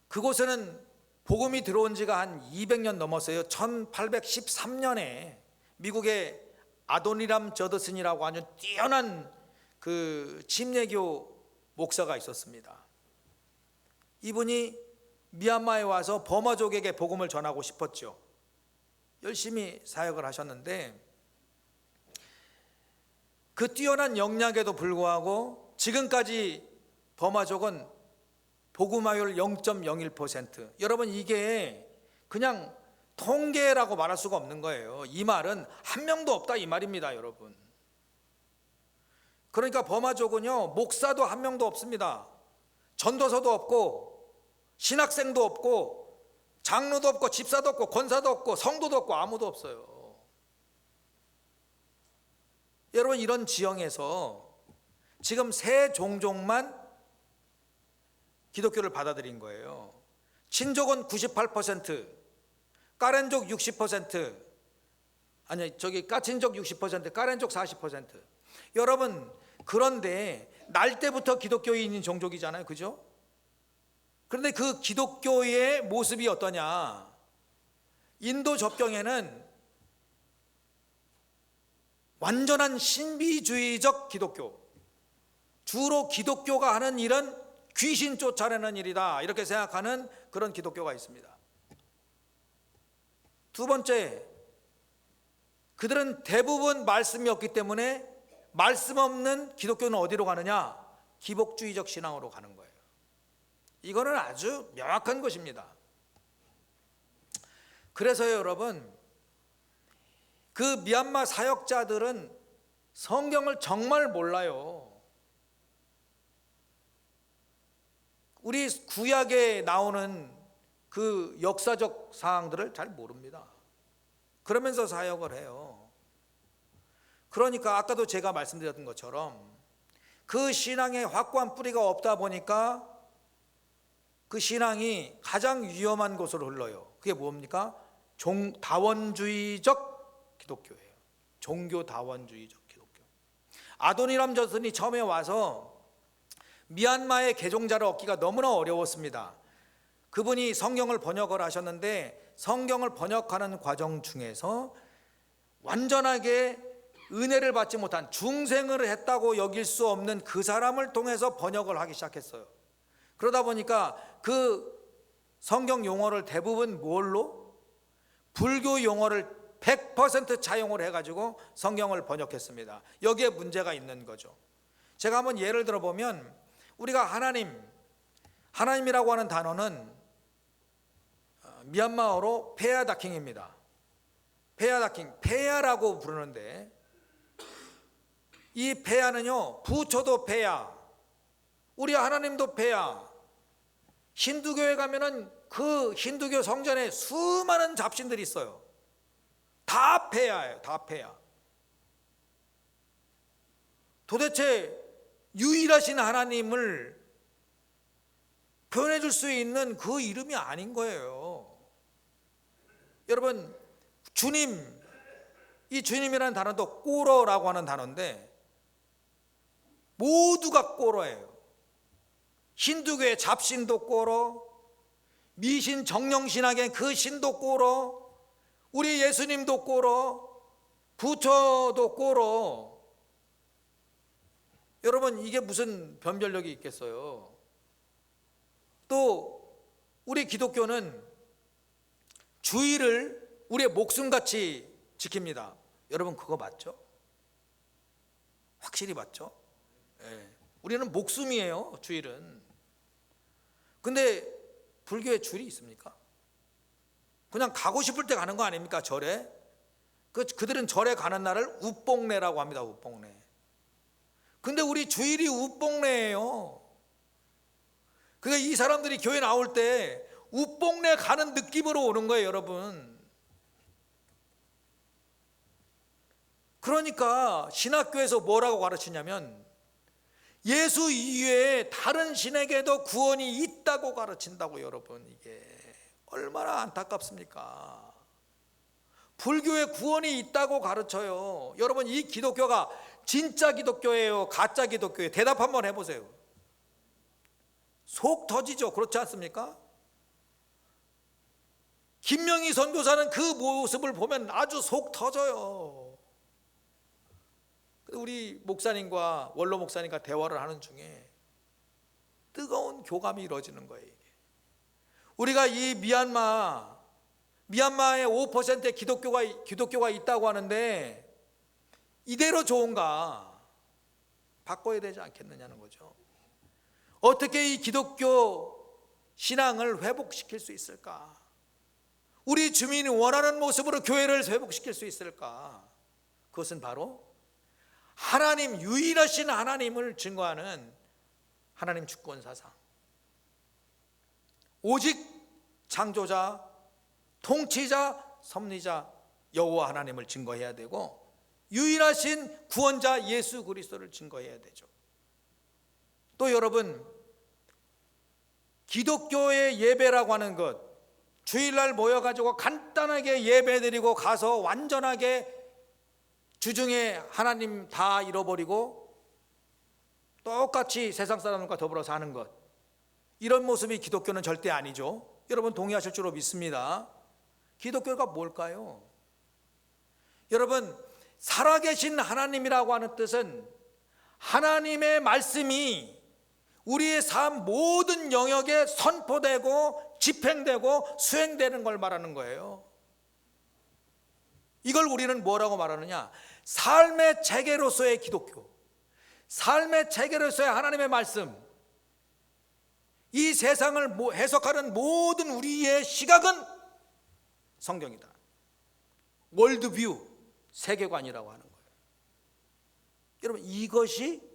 그곳에는 복음이 들어온 지가 한 200년 넘었어요. 1813년에 미국의 아도니람 저드슨이라고 하는 뛰어난 그 침례교 목사가 있었습니다. 이분이 미얀마에 와서 버마족에게 복음을 전하고 싶었죠. 열심히 사역을 하셨는데, 그 뛰어난 역량에도 불구하고 지금까지 버마족은 복음화율 0.01%. 여러분 이게 그냥 통계라고 말할 수가 없는 거예요. 이 말은 한 명도 없다 이 말입니다, 여러분. 그러니까 버마족은요, 목사도 한 명도 없습니다. 전도서도 없고 신학생도 없고 장로도 없고 집사도 없고 권사도 없고 성도도 없고 아무도 없어요. 여러분 이런 지형에서 지금 3종족만 기독교를 받아들인 거예요. 친족은 98%, 까렌족 60%, 아니 저기 까친족 60%, 까렌족 40%. 여러분, 그런데 날 때부터 기독교인인 종족이잖아요, 그죠? 그런데 그 기독교의 모습이 어떠냐? 인도 접경에는 완전한 신비주의적 기독교, 주로 기독교가 하는 일은 귀신 쫓아내는 일이다, 이렇게 생각하는 그런 기독교가 있습니다. 두 번째, 그들은 대부분 말씀이 없기 때문에 말씀 없는 기독교는 어디로 가느냐? 기복주의적 신앙으로 가는 거예요. 이거는 아주 명확한 것입니다. 그래서요, 여러분, 그 미얀마 사역자들은 성경을 정말 몰라요. 우리 구약에 나오는 그 역사적 사항들을 잘 모릅니다. 그러면서 사역을 해요. 그러니까 아까도 제가 말씀드렸던 것처럼 그 신앙에 확고한 뿌리가 없다 보니까 그 신앙이 가장 위험한 곳으로 흘러요. 그게 뭡니까? 다원주의적 기독교예요. 종교 다원주의적 기독교. 아도니람 저슨이 처음에 와서 미얀마의 개종자를 얻기가 너무나 어려웠습니다. 그분이 성경을 번역을 하셨는데 성경을 번역하는 과정 중에서 완전하게 은혜를 받지 못한, 중생을 했다고 여길 수 없는 그 사람을 통해서 번역을 하기 시작했어요. 그러다 보니까 그 성경 용어를 대부분 뭘로? 불교 용어를 100% 차용을 해가지고 성경을 번역했습니다. 여기에 문제가 있는 거죠. 제가 한번 예를 들어보면, 우리가 하나님이라고 하는 단어는 미얀마어로 페야다킹입니다. 페야다킹, 페야라고 부르는데, 이 페야는요, 부처도 페야, 우리 하나님도 페야. 힌두교에 가면은 그 힌두교 성전에 수많은 잡신들이 있어요. 다 페야예요, 다 페야. 도대체 유일하신 하나님을 표현해 줄 수 있는 그 이름이 아닌 거예요. 여러분, 주님, 이 주님이라는 단어도 꼬러라고 하는 단어인데 모두가 꼬러예요. 힌두교의 잡신도 꼬러, 미신 정령신학의 그 신도 꼬러, 우리 예수님도 꼬러, 부처도 꼬러. 여러분, 이게 무슨 변별력이 있겠어요? 또 우리 기독교는 주의를 우리의 목숨같이 지킵니다. 여러분, 그거 맞죠? 확실히 맞죠? 네. 우리는 목숨이에요, 주일은. 근데 불교에 주일이 있습니까? 그냥 가고 싶을 때 가는 거 아닙니까, 절에? 그들은 절에 가는 날을 우뽕래라고 합니다, 우뽕래. 근데 우리 주일이 우뽕래예요. 그러니까 이 사람들이 교회 나올 때 우뽕래 가는 느낌으로 오는 거예요, 여러분. 그러니까 신학교에서 뭐라고 가르치냐면 예수 이외에 다른 신에게도 구원이 있다고 가르친다고. 여러분, 이게 얼마나 안타깝습니까? 불교에 구원이 있다고 가르쳐요. 여러분, 이 기독교가 진짜 기독교예요, 가짜 기독교예요? 대답 한번 해보세요. 속 터지죠, 그렇지 않습니까? 김명희 선교사는 그 모습을 보면 아주 속 터져요. 우리 목사님과 원로 목사님과 대화를 하는 중에 뜨거운 교감이 이루어지는 거예요. 이게. 우리가 이 미얀마에 5%의 기독교가 있다고 하는데 이대로 좋은가? 바꿔야 되지 않겠느냐는 거죠. 어떻게 이 기독교 신앙을 회복시킬 수 있을까? 우리 주민이 원하는 모습으로 교회를 회복시킬 수 있을까? 그것은 바로 하나님, 유일하신 하나님을 증거하는 하나님 주권 사상, 오직 창조자, 통치자, 섭리자 여호와 하나님을 증거해야 되고, 유일하신 구원자 예수 그리스도를 증거해야 되죠. 또 여러분, 기독교의 예배라고 하는 것, 주일날 모여가지고 간단하게 예배드리고 가서 완전하게 주중에 하나님 다 잃어버리고 똑같이 세상 사람들과 더불어 사는 것, 이런 모습이 기독교는 절대 아니죠. 여러분 동의하실 줄로 믿습니다. 기독교가 뭘까요? 여러분, 살아계신 하나님이라고 하는 뜻은 하나님의 말씀이 우리의 삶 모든 영역에 선포되고 집행되고 수행되는 걸 말하는 거예요. 이걸 우리는 뭐라고 말하느냐? 삶의 체계로서의 기독교, 삶의 체계로서의 하나님의 말씀, 이 세상을 해석하는 모든 우리의 시각은 성경이다. 월드뷰, 세계관이라고 하는 거예요. 여러분, 이것이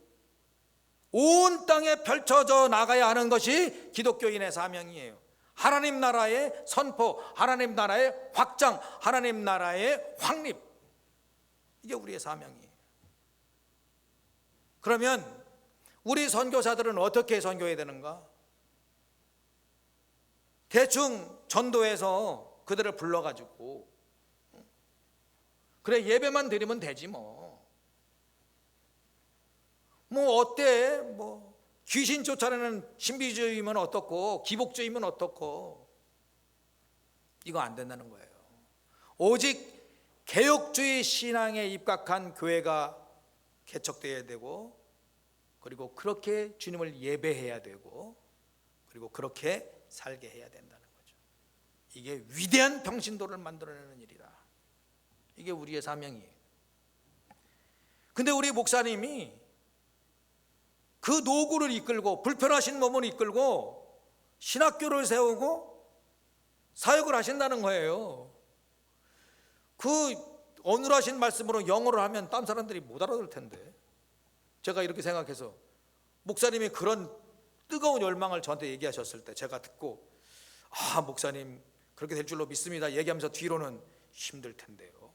온 땅에 펼쳐져 나가야 하는 것이 기독교인의 사명이에요. 하나님 나라의 선포, 하나님 나라의 확장, 하나님 나라의 확립, 이게 우리의 사명이에요. 그러면 우리 선교사들은 어떻게 선교해야 되는가? 대충 전도해서 그들을 불러가지고 그래 예배만 드리면 되지 뭐 어때? 귀신 쫓아내는 신비주의면 어떻고 기복주의면 어떻고, 이거 안 된다는 거예요. 오직 개혁주의 신앙에 입각한 교회가 개척되어야 되고, 그리고 그렇게 주님을 예배해야 되고, 그리고 그렇게 살게 해야 된다는 거죠. 이게 위대한 평신도를 만들어내는 일이다. 이게 우리의 사명이에요. 근데 우리 목사님이 그 노구를 이끌고 불편하신 몸을 이끌고 신학교를 세우고 사역을 하신다는 거예요. 그 어눌하신 말씀으로 영어를 하면 딴 사람들이 못 알아들 텐데, 제가 이렇게 생각해서 목사님이 그런 뜨거운 열망을 저한테 얘기하셨을 때 제가 듣고, 목사님 그렇게 될 줄로 믿습니다 얘기하면서 뒤로는 힘들 텐데요,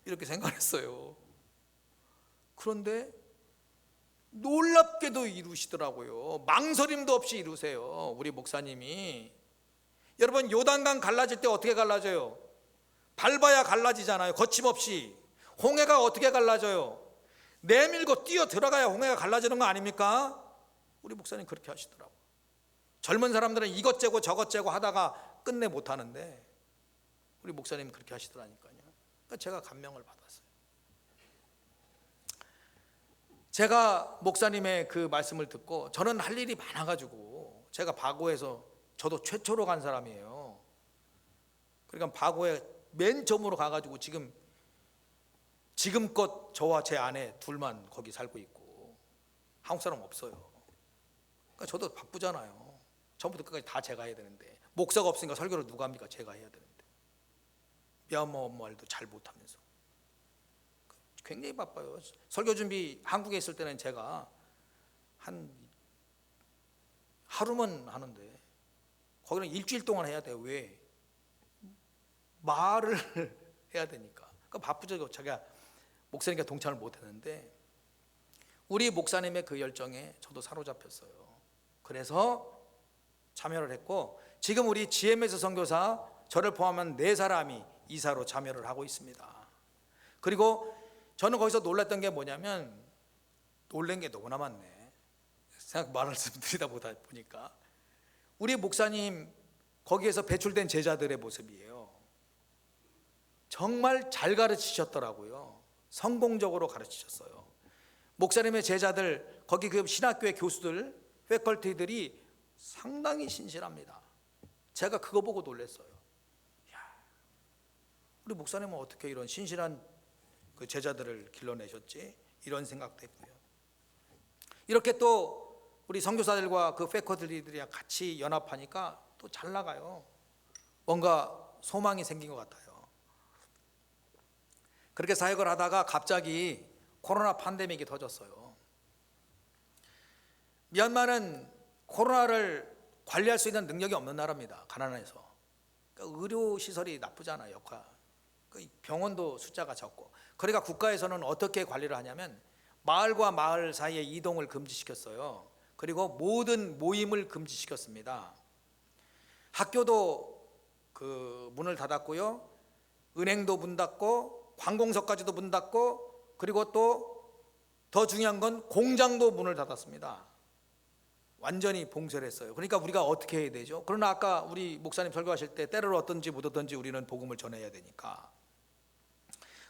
이렇게 생각했어요. 그런데 놀랍게도 이루시더라고요. 망설임도 없이 이루세요, 우리 목사님이. 여러분, 요단강 갈라질 때 어떻게 갈라져요? 밟아야 갈라지잖아요, 거침없이. 홍해가 어떻게 갈라져요? 내밀고 뛰어 들어가야 홍해가 갈라지는 거 아닙니까? 우리 목사님 그렇게 하시더라고요. 젊은 사람들은 이것째고 저것째고 하다가 끝내 못 하는데 우리 목사님 그렇게 하시더라니까요. 그러니까 제가 감명을 받았어요. 제가 목사님의 그 말씀을 듣고, 저는 할 일이 많아가지고 제가 바고에서 저도 최초로 간 사람이에요. 그러니까 바고에 맨 처음으로 가가지고 지금껏 저와 제 아내 둘만 거기 살고 있고 한국 사람 없어요. 그러니까 저도 바쁘잖아요. 처음부터 끝까지 다 제가 해야 되는데, 목사가 없으니까 설교를 누가 합니까? 제가 해야 되는데, 미얀마 말도 잘 못하면서 굉장히 바빠요. 설교 준비 한국에 있을 때는 제가 한 하루만 하는데 거기는 일주일 동안 해야 돼요. 왜? 말을 해야 되니까. 그러니까 바쁘죠. 제가 목사님과 동참을 못 했는데 우리 목사님의 그 열정에 저도 사로잡혔어요. 그래서 참여를 했고, 지금 우리 GMS 선교사 저를 포함한 4사람이 이사로 참여를 하고 있습니다. 그리고 저는 거기서 놀랐던 게 뭐냐면, 놀란 게 너무나 많네, 생각 말씀드리다 보니까 우리 목사님 거기에서 배출된 제자들의 모습이에요. 정말 잘 가르치셨더라고요. 성공적으로 가르치셨어요. 목사님의 제자들, 거기 그 신학교의 교수들, 패컬티들이 상당히 신실합니다. 제가 그거 보고 놀랐어요. 우리 목사님은 어떻게 이런 신실한 그 제자들을 길러내셨지? 이런 생각도 했고요. 이렇게 또 우리 선교사들과 그 패커들이 같이 연합하니까 또 잘 나가요. 뭔가 소망이 생긴 것 같아요. 그렇게 사역을 하다가 갑자기 코로나 팬데믹이 터졌어요. 미얀마는 코로나를 관리할 수 있는 능력이 없는 나라입니다. 가난해서. 그러니까 의료시설이 나쁘잖아요. 병원도 숫자가 적고. 그러니까 국가에서는 어떻게 관리를 하냐면 마을과 마을 사이에 이동을 금지시켰어요. 그리고 모든 모임을 금지시켰습니다. 학교도 그 문을 닫았고요. 은행도 문 닫고 관공서까지도 문 닫고, 그리고 또 더 중요한 건 공장도 문을 닫았습니다. 완전히 봉쇄를 했어요. 그러니까 우리가 어떻게 해야 되죠? 그러나 아까 우리 목사님 설교하실 때 때를 얻든지 못 얻든지 우리는 복음을 전해야 되니까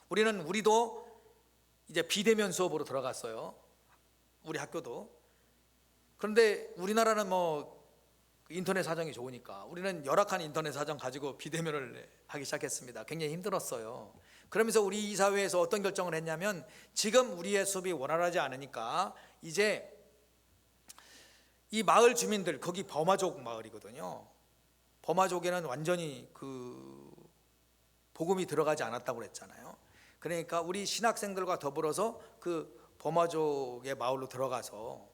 우리도 이제 비대면 수업으로 들어갔어요. 우리 학교도. 그런데 우리나라는 뭐 인터넷 사정이 좋으니까 우리는 열악한 인터넷 사정 가지고 비대면을 하기 시작했습니다. 굉장히 힘들었어요. 그러면서 우리 이사회에서 어떤 결정을 했냐면, 지금 우리의 수업이 원활하지 않으니까 이제 이 마을 주민들, 거기 버마족 마을이거든요. 버마족에는 완전히 그 복음이 들어가지 않았다고 그랬잖아요. 그러니까 우리 신학생들과 더불어서 그 버마족의 마을로 들어가서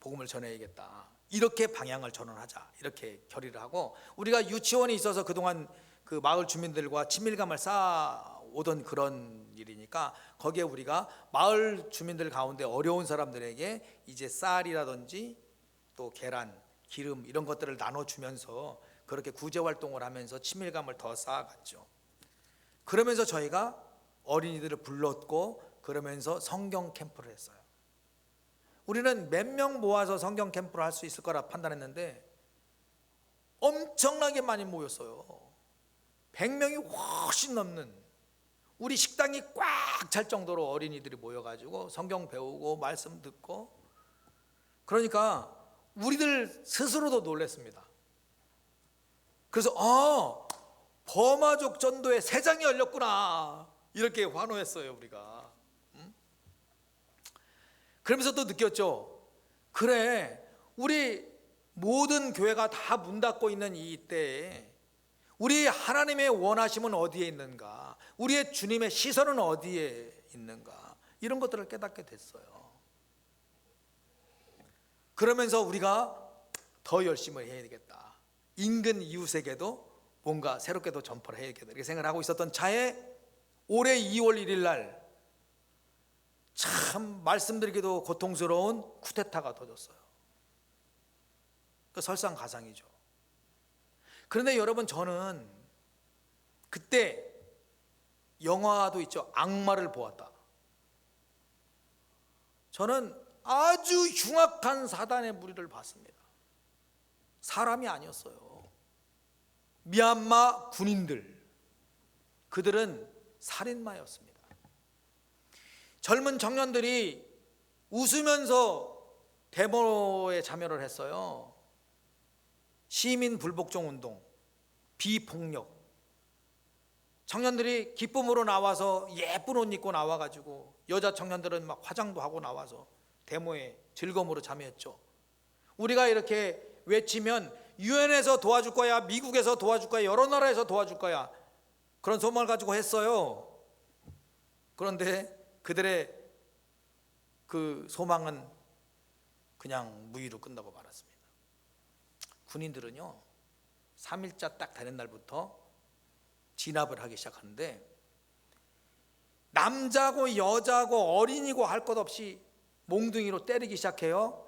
복음을 전해야겠다, 이렇게 방향을 전환하자, 이렇게 결의를 하고, 우리가 유치원에 있어서 그동안 그 마을 주민들과 친밀감을 쌓아오던 그런 일이니까 거기에 우리가 마을 주민들 가운데 어려운 사람들에게 이제 쌀이라든지 또 계란, 기름 이런 것들을 나눠주면서 그렇게 구제활동을 하면서 친밀감을 더 쌓아갔죠. 그러면서 저희가 어린이들을 불렀고, 그러면서 성경 캠프를 했어요. 우리는 몇 명 모아서 성경 캠프를 할 수 있을 거라 판단했는데 엄청나게 많이 모였어요. 100명이 훨씬 넘는, 우리 식당이 꽉 찰 정도로 어린이들이 모여가지고 성경 배우고 말씀 듣고, 그러니까 우리들 스스로도 놀랐습니다. 그래서 버마족 전도에 새 장이 열렸구나, 이렇게 환호했어요 우리가. 그러면서 또 느꼈죠. 그래, 우리 모든 교회가 다 문 닫고 있는 이 때에 우리 하나님의 원하심은 어디에 있는가, 우리의 주님의 시선은 어디에 있는가, 이런 것들을 깨닫게 됐어요. 그러면서 우리가 더 열심히 해야 되겠다, 인근 이웃에게도 뭔가 새롭게도 전파를 해야겠다, 이렇게 생각을 하고 있었던 차에 올해 2월 1일 날 참 말씀드리기도 고통스러운 쿠데타가 터졌어요. 그 설상가상이죠. 그런데 여러분, 저는 그때 영화도 있죠. 악마를 보았다. 저는 아주 흉악한 사단의 무리를 봤습니다. 사람이 아니었어요. 미얀마 군인들, 그들은 살인마였습니다. 젊은 청년들이 웃으면서 데모에 참여를 했어요. 시민 불복종 운동, 비폭력. 청년들이 기쁨으로 나와서 예쁜 옷 입고 나와가지고, 여자 청년들은 막 화장도 하고 나와서 데모에 즐거움으로 참여했죠. 우리가 이렇게 외치면 유엔에서 도와줄 거야, 미국에서 도와줄 거야, 여러 나라에서 도와줄 거야, 그런 소망을 가지고 했어요. 그런데 그들의 그 소망은 그냥 무의로 끝나고 말았습니다. 군인들은요, 3일자 딱 되는 날부터 진압을 하기 시작하는데, 남자고 여자고 어린이고 할 것 없이 몽둥이로 때리기 시작해요.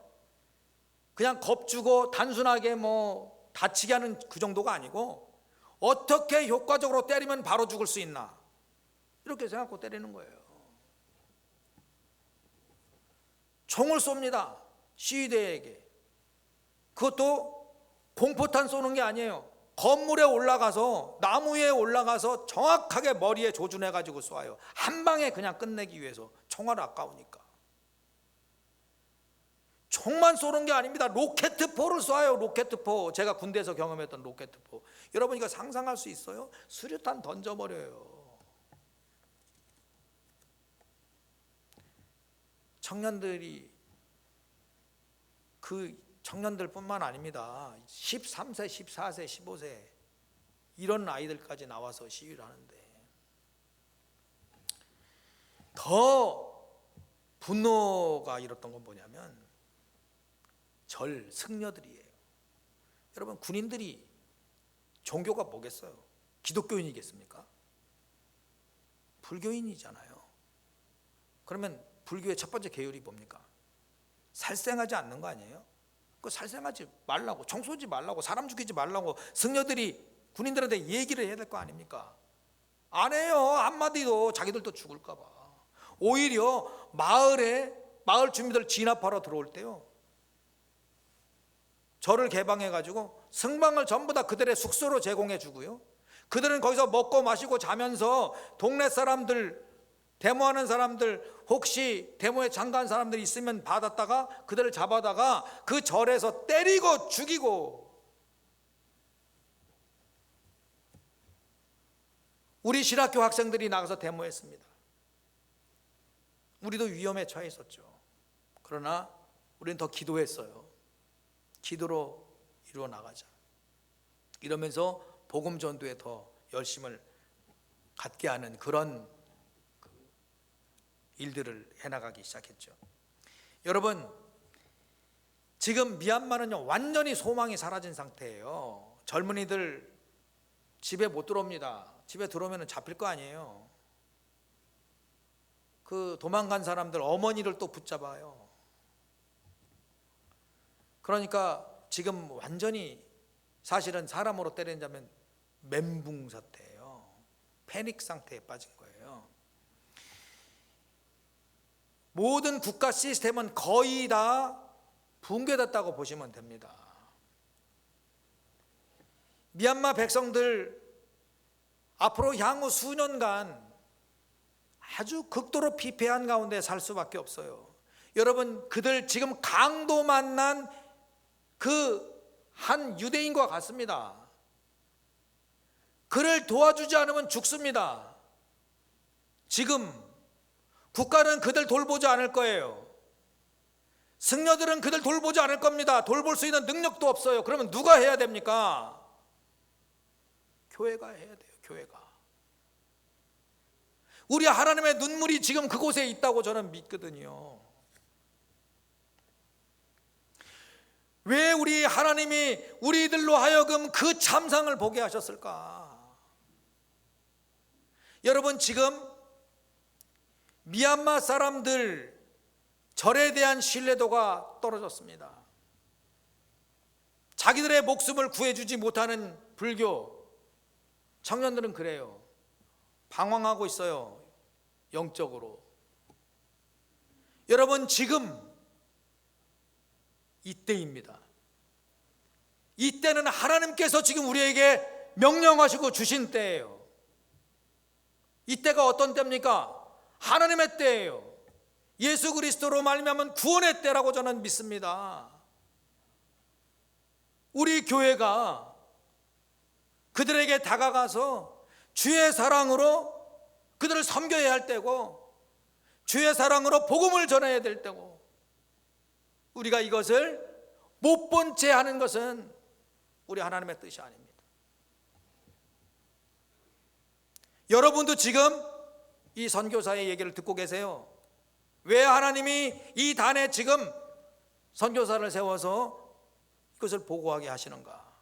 그냥 겁주고 단순하게 뭐 다치게 하는 그 정도가 아니고, 어떻게 효과적으로 때리면 바로 죽을 수 있나, 이렇게 생각하고 때리는 거예요. 총을 쏩니다, 시위대에게. 그것도 공포탄 쏘는 게 아니에요. 건물에 올라가서, 나무 위에 올라가서 정확하게 머리에 조준해가지고 쏴요. 한 방에 그냥 끝내기 위해서. 총알 아까우니까. 총만 쏘는 게 아닙니다. 로켓포를 쏴요. 로켓포. 제가 군대에서 경험했던 로켓포. 여러분, 이거 상상할 수 있어요? 수류탄 던져버려요. 청년들이, 그 청년들뿐만 아닙니다. 13세, 14세, 15세 이런 아이들까지 나와서 시위를 하는데, 더 분노가 일었던 건 뭐냐면 승려들이에요. 여러분, 군인들이 종교가 뭐겠어요? 기독교인이겠습니까? 불교인이잖아요. 그러면 불교의 첫 번째 계율이 뭡니까? 살생하지 않는 거 아니에요? 그 살생하지 말라고, 총 쏘지 말라고, 사람 죽이지 말라고 승려들이 군인들한테 얘기를 해야 될 거 아닙니까? 안 해요. 한마디도. 자기들도 죽을까 봐. 오히려 마을 주민들 진압하러 들어올 때요, 절을 개방해 가지고 성방을 전부 다 그들의 숙소로 제공해 주고요, 그들은 거기서 먹고 마시고 자면서 동네 사람들, 데모하는 사람들, 혹시 데모에 참가한 사람들이 있으면 받았다가 그들을 잡아다가 그 절에서 때리고 죽이고, 우리 신학교 학생들이 나가서 데모했습니다. 우리도 위험에 처해 있었죠. 그러나 우리는 더 기도했어요. 기도로 이루어 나가자. 이러면서 복음 전도에 더 열심을 갖게 하는 그런 일들을 해나가기 시작했죠. 여러분, 지금 미얀마는요 완전히 소망이 사라진 상태예요. 젊은이들 집에 못 들어옵니다. 집에 들어오면 잡힐 거 아니에요. 그 도망간 사람들 어머니를 또 붙잡아요. 그러니까 지금 완전히 사실은 사람으로 때리자면 멘붕 상태예요. 패닉 상태에 빠진 거예요. 모든 국가 시스템은 거의 다 붕괴됐다고 보시면 됩니다. 미얀마 백성들 앞으로 향후 수년간 아주 극도로 피폐한 가운데 살 수밖에 없어요. 여러분, 그들 지금 강도 만난 그 한 유대인과 같습니다. 그를 도와주지 않으면 죽습니다. 지금 국가는 그들 돌보지 않을 거예요. 승려들은 그들 돌보지 않을 겁니다. 돌볼 수 있는 능력도 없어요. 그러면 누가 해야 됩니까? 교회가 해야 돼요. 교회가. 우리 하나님의 눈물이 지금 그곳에 있다고 저는 믿거든요. 왜 우리 하나님이 우리들로 하여금 그 참상을 보게 하셨을까? 여러분, 지금 미얀마 사람들 절에 대한 신뢰도가 떨어졌습니다. 자기들의 목숨을 구해주지 못하는 불교 청년들은 그래요. 방황하고 있어요. 영적으로. 여러분, 지금 이때입니다. 이때는 하나님께서 지금 우리에게 명령하시고 주신 때예요. 이때가 어떤 때입니까? 하나님의 때예요. 예수 그리스도로 말미암은 구원의 때라고 저는 믿습니다. 우리 교회가 그들에게 다가가서 주의 사랑으로 그들을 섬겨야 할 때고, 주의 사랑으로 복음을 전해야 될 때고, 우리가 이것을 못 본 채 하는 것은 우리 하나님의 뜻이 아닙니다. 여러분도 지금 이 선교사의 얘기를 듣고 계세요. 왜 하나님이 이 단에 지금 선교사를 세워서 이것을 보고하게 하시는가?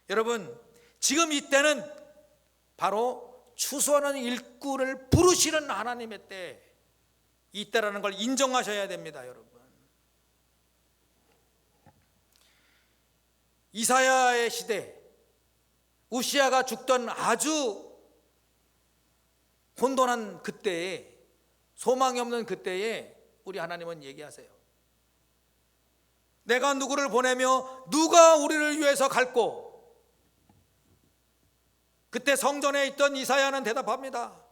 여러분, 지금 이때는 바로 추수하는 일꾼을 부르시는 하나님의 때, 이때라는 걸 인정하셔야 됩니다. 여러분, 이사야의 시대, 우시아가 죽던 아주 혼돈한 그때에, 소망이 없는 그때에 우리 하나님은 얘기하세요. 내가 누구를 보내며 누가 우리를 위해서 갈고? 그때 성전에 있던 이사야는 대답합니다.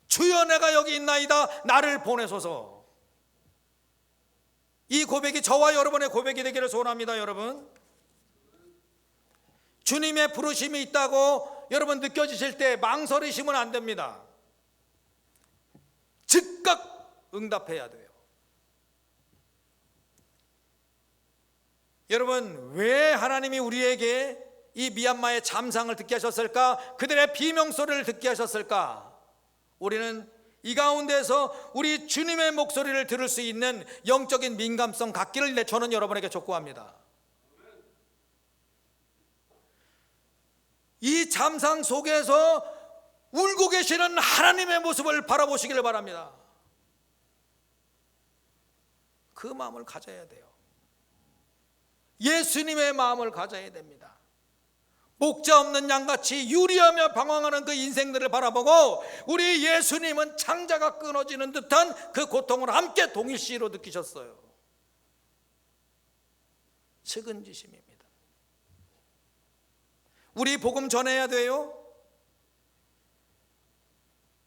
주여, 내가 여기 있나이다. 나를 보내소서. 이 고백이 저와 여러분의 고백이 되기를 소원합니다. 여러분, 주님의 부르심이 있다고 여러분 느껴지실 때 망설이시면 안 됩니다. 즉각 응답해야 돼요. 여러분, 왜 하나님이 우리에게 이 미얀마의 참상을 듣게 하셨을까? 그들의 비명소리를 듣게 하셨을까? 우리는 이 가운데서 우리 주님의 목소리를 들을 수 있는 영적인 민감성 갖기를 저는 여러분에게 촉구합니다. 이 참상 속에서 울고 계시는 하나님의 모습을 바라보시기를 바랍니다. 그 마음을 가져야 돼요. 예수님의 마음을 가져야 됩니다. 목자 없는 양같이 유리하며 방황하는 그 인생들을 바라보고 우리 예수님은 창자가 끊어지는 듯한 그 고통을 함께 동일시로 느끼셨어요. 측은지심입니다. 우리 복음 전해야 돼요.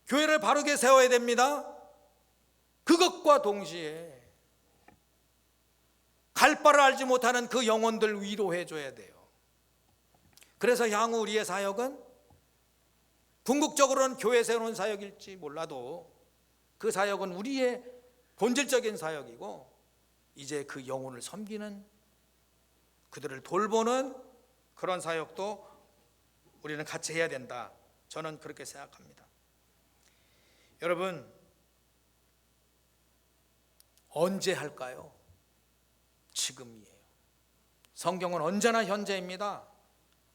교회를 바르게 세워야 됩니다. 그것과 동시에 갈 바를 알지 못하는 그 영혼들 위로해 줘야 돼요. 그래서 향후 우리의 사역은 궁극적으로는 교회 세우는 사역일지 몰라도 그 사역은 우리의 본질적인 사역이고 이제 그 영혼을 섬기는, 그들을 돌보는 그런 사역도 우리는 같이 해야 된다. 저는 그렇게 생각합니다. 여러분, 언제 할까요? 지금이에요. 성경은 언제나 현재입니다.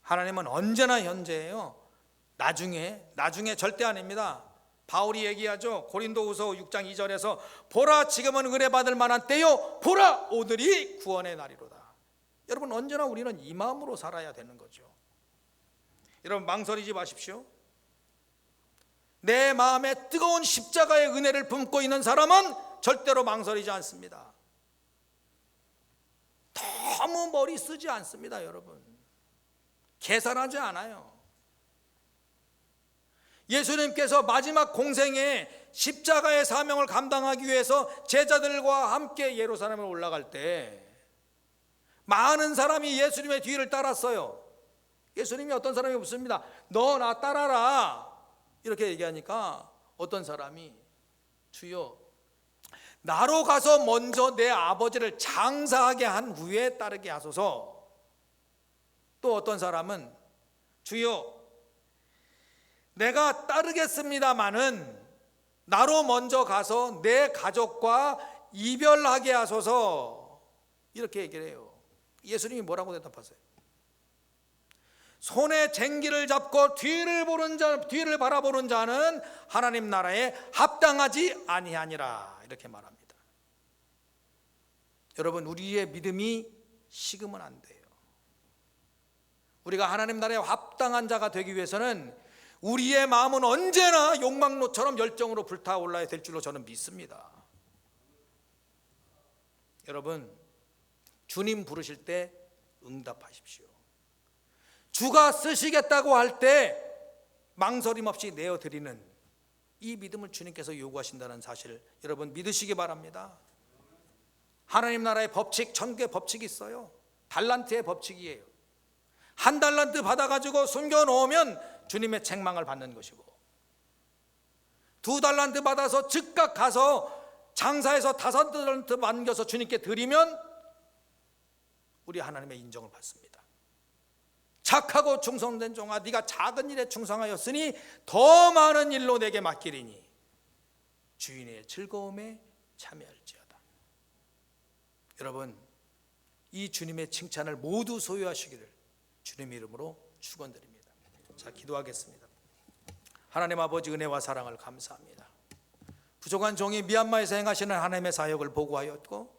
하나님은 언제나 현재예요. 나중에 절대 아닙니다. 바울이 얘기하죠. 고린도후서 6장 2절에서 보라 지금은 은혜 받을 만한 때요, 보라 오늘이 구원의 날이로다. 여러분, 언제나 우리는 이 마음으로 살아야 되는 거죠. 여러분, 망설이지 마십시오. 내 마음에 뜨거운 십자가의 은혜를 품고 있는 사람은 절대로 망설이지 않습니다. 너무 머리 쓰지 않습니다. 여러분, 계산하지 않아요. 예수님께서 마지막 공생에 십자가의 사명을 감당하기 위해서 제자들과 함께 예루살렘에 올라갈 때 많은 사람이 예수님의 뒤를 따랐어요. 예수님이 어떤 사람이 묻습니다. 너 나 따라라 이렇게 얘기하니까 어떤 사람이 주여 나로 가서 먼저 내 아버지를 장사하게 한 후에 따르게 하소서. 또 어떤 사람은 주여 내가 따르겠습니다마는 나로 먼저 가서 내 가족과 이별하게 하소서. 이렇게 얘기를 해요. 예수님이 뭐라고 대답하세요? 손에 쟁기를 잡고 뒤를 바라보는 자는 하나님 나라에 합당하지 아니하니라. 이렇게 말합니다. 여러분, 우리의 믿음이 식으면 안 돼요. 우리가 하나님 나라에 합당한 자가 되기 위해서는 우리의 마음은 언제나 용광로처럼 열정으로 불타올라야 될 줄로 저는 믿습니다. 여러분, 주님 부르실 때 응답하십시오. 주가 쓰시겠다고 할 때 망설임 없이 내어드리는 이 믿음을 주님께서 요구하신다는 사실 여러분 믿으시기 바랍니다. 하나님 나라의 법칙, 천국의 법칙이 있어요. 달란트의 법칙이에요. 한 달란트 받아가지고 숨겨놓으면 주님의 책망을 받는 것이고, 2달란트 받아서 즉각 가서 장사해서 5달란트 남겨서 주님께 드리면 우리 하나님의 인정을 받습니다. 착하고 충성된 종아, 네가 작은 일에 충성하였으니 더 많은 일로 내게 맡기리니 주인의 즐거움에 참여할지어다. 여러분, 이 주님의 칭찬을 모두 소유하시기를 주님의 이름으로 축원드립니다. 자, 기도하겠습니다. 하나님 아버지, 은혜와 사랑을 감사합니다. 부족한 종이 미얀마에서 행하시는 하나님의 사역을 보고하였고,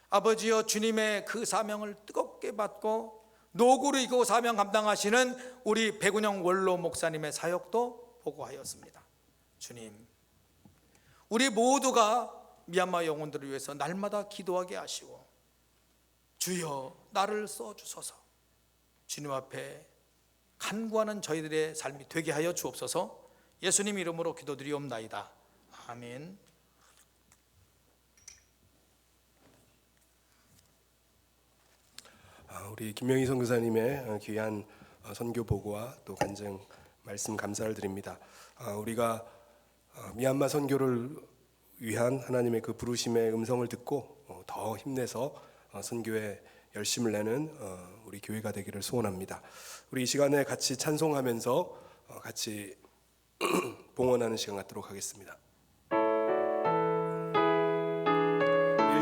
아버지여 주님의 그 사명을 뜨겁게 받고 노구를 이고 사명 감당하시는 우리 백운영 원로 목사님의 사역도 보고하였습니다. 주님, 우리 모두가 미얀마 영혼들을 위해서 날마다 기도하게 하시고 주여 나를 써주소서. 주님 앞에 간구하는 저희들의 삶이 되게 하여 주옵소서. 예수님 이름으로 기도드리옵나이다. 아멘. 우리 김명희 선교사님의 귀한 선교 보고와 또 간증 말씀 감사를 드립니다. 우리가 미얀마 선교를 위한 하나님의 그 부르심의 음성을 듣고 더 힘내서 선교에 열심을 내는 우리 교회가 되기를 소원합니다. 우리 이 시간에 같이 찬송하면서 같이 봉헌하는 시간 갖도록 하겠습니다.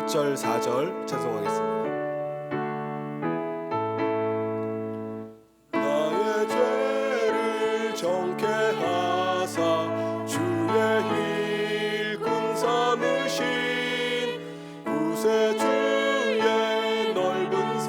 1절 4절 찬송하겠습니다. 나의 죄를 정케 하사 주의 일꾼 삼으신 구세주의 넓은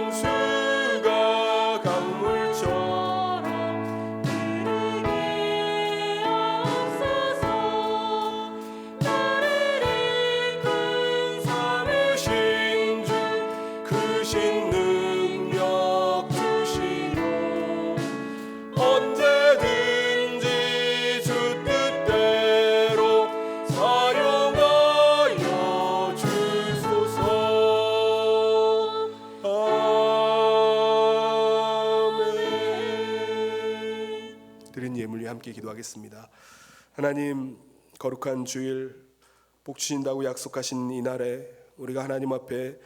강수가 강물처럼 흐르게 하옵소서. 나를 이끈 참으신 주 크신 능력 주시오. 언제든지 주 뜻대로 사용하여 주소서. 아멘. 드린 예물 위해 함께 기도하겠습니다. 하나님, 거룩한 주일 복 주신다고 약속하신 이 날에 우리가 하나님 앞에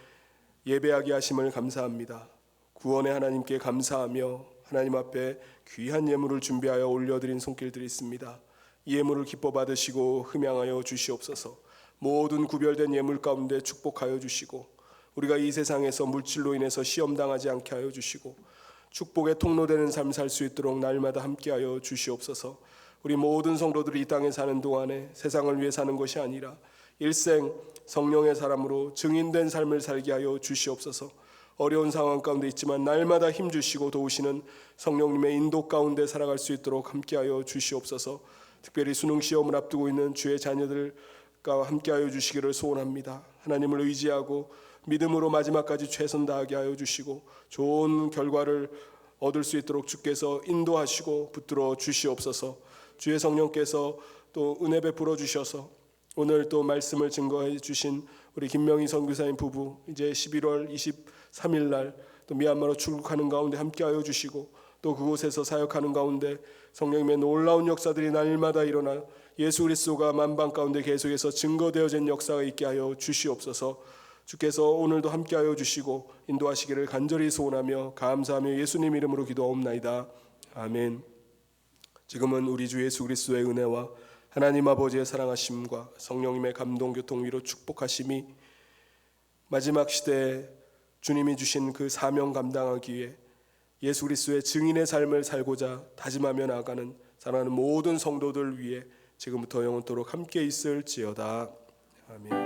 예배하게 하심을 감사합니다. 구원의 하나님께 감사하며 하나님 앞에 귀한 예물을 준비하여 올려드린 손길들이 있습니다. 이 예물을 기뻐 받으시고 흠양하여 주시옵소서. 모든 구별된 예물 가운데 축복하여 주시고, 우리가 이 세상에서 물질로 인해서 시험당하지 않게 하여 주시고, 축복의 통로되는 삶 살 수 있도록 날마다 함께하여 주시옵소서. 우리 모든 성도들이 이 땅에 사는 동안에 세상을 위해 사는 것이 아니라 일생 성령의 사람으로 증인된 삶을 살게 하여 주시옵소서. 어려운 상황 가운데 있지만 날마다 힘주시고 도우시는 성령님의 인도 가운데 살아갈 수 있도록 함께하여 주시옵소서. 특별히 수능 시험을 앞두고 있는 주의 자녀들과 함께하여 주시기를 소원합니다. 하나님을 의지하고 믿음으로 마지막까지 최선 다하게 하여 주시고 좋은 결과를 얻을 수 있도록 주께서 인도하시고 붙들어 주시옵소서. 주의 성령께서 또 은혜 베풀어 주셔서 오늘 또 말씀을 증거해 주신 우리 김명희 선교사님 부부 이제 11월 23일 날 또 미얀마로 출국하는 가운데 함께하여 주시고, 또 그곳에서 사역하는 가운데 성령님의 놀라운 역사들이 날마다 일어나 예수 그리스도가 만방 가운데 계속해서 증거되어진 역사가 있게 하여 주시옵소서. 주께서 오늘도 함께하여 주시고 인도하시기를 간절히 소원하며 감사하며 예수님 이름으로 기도하옵나이다. 아멘. 지금은 우리 주 예수 그리스도의 은혜와 하나님 아버지의 사랑하심과 성령님의 감동 교통 위로 축복하심이 마지막 시대에 주님이 주신 그 사명 감당하기 위해 예수 그리스도의 증인의 삶을 살고자 다짐하며 나아가는 사랑하는 모든 성도들 위해 지금부터 영원토록 함께 있을지어다. 아멘.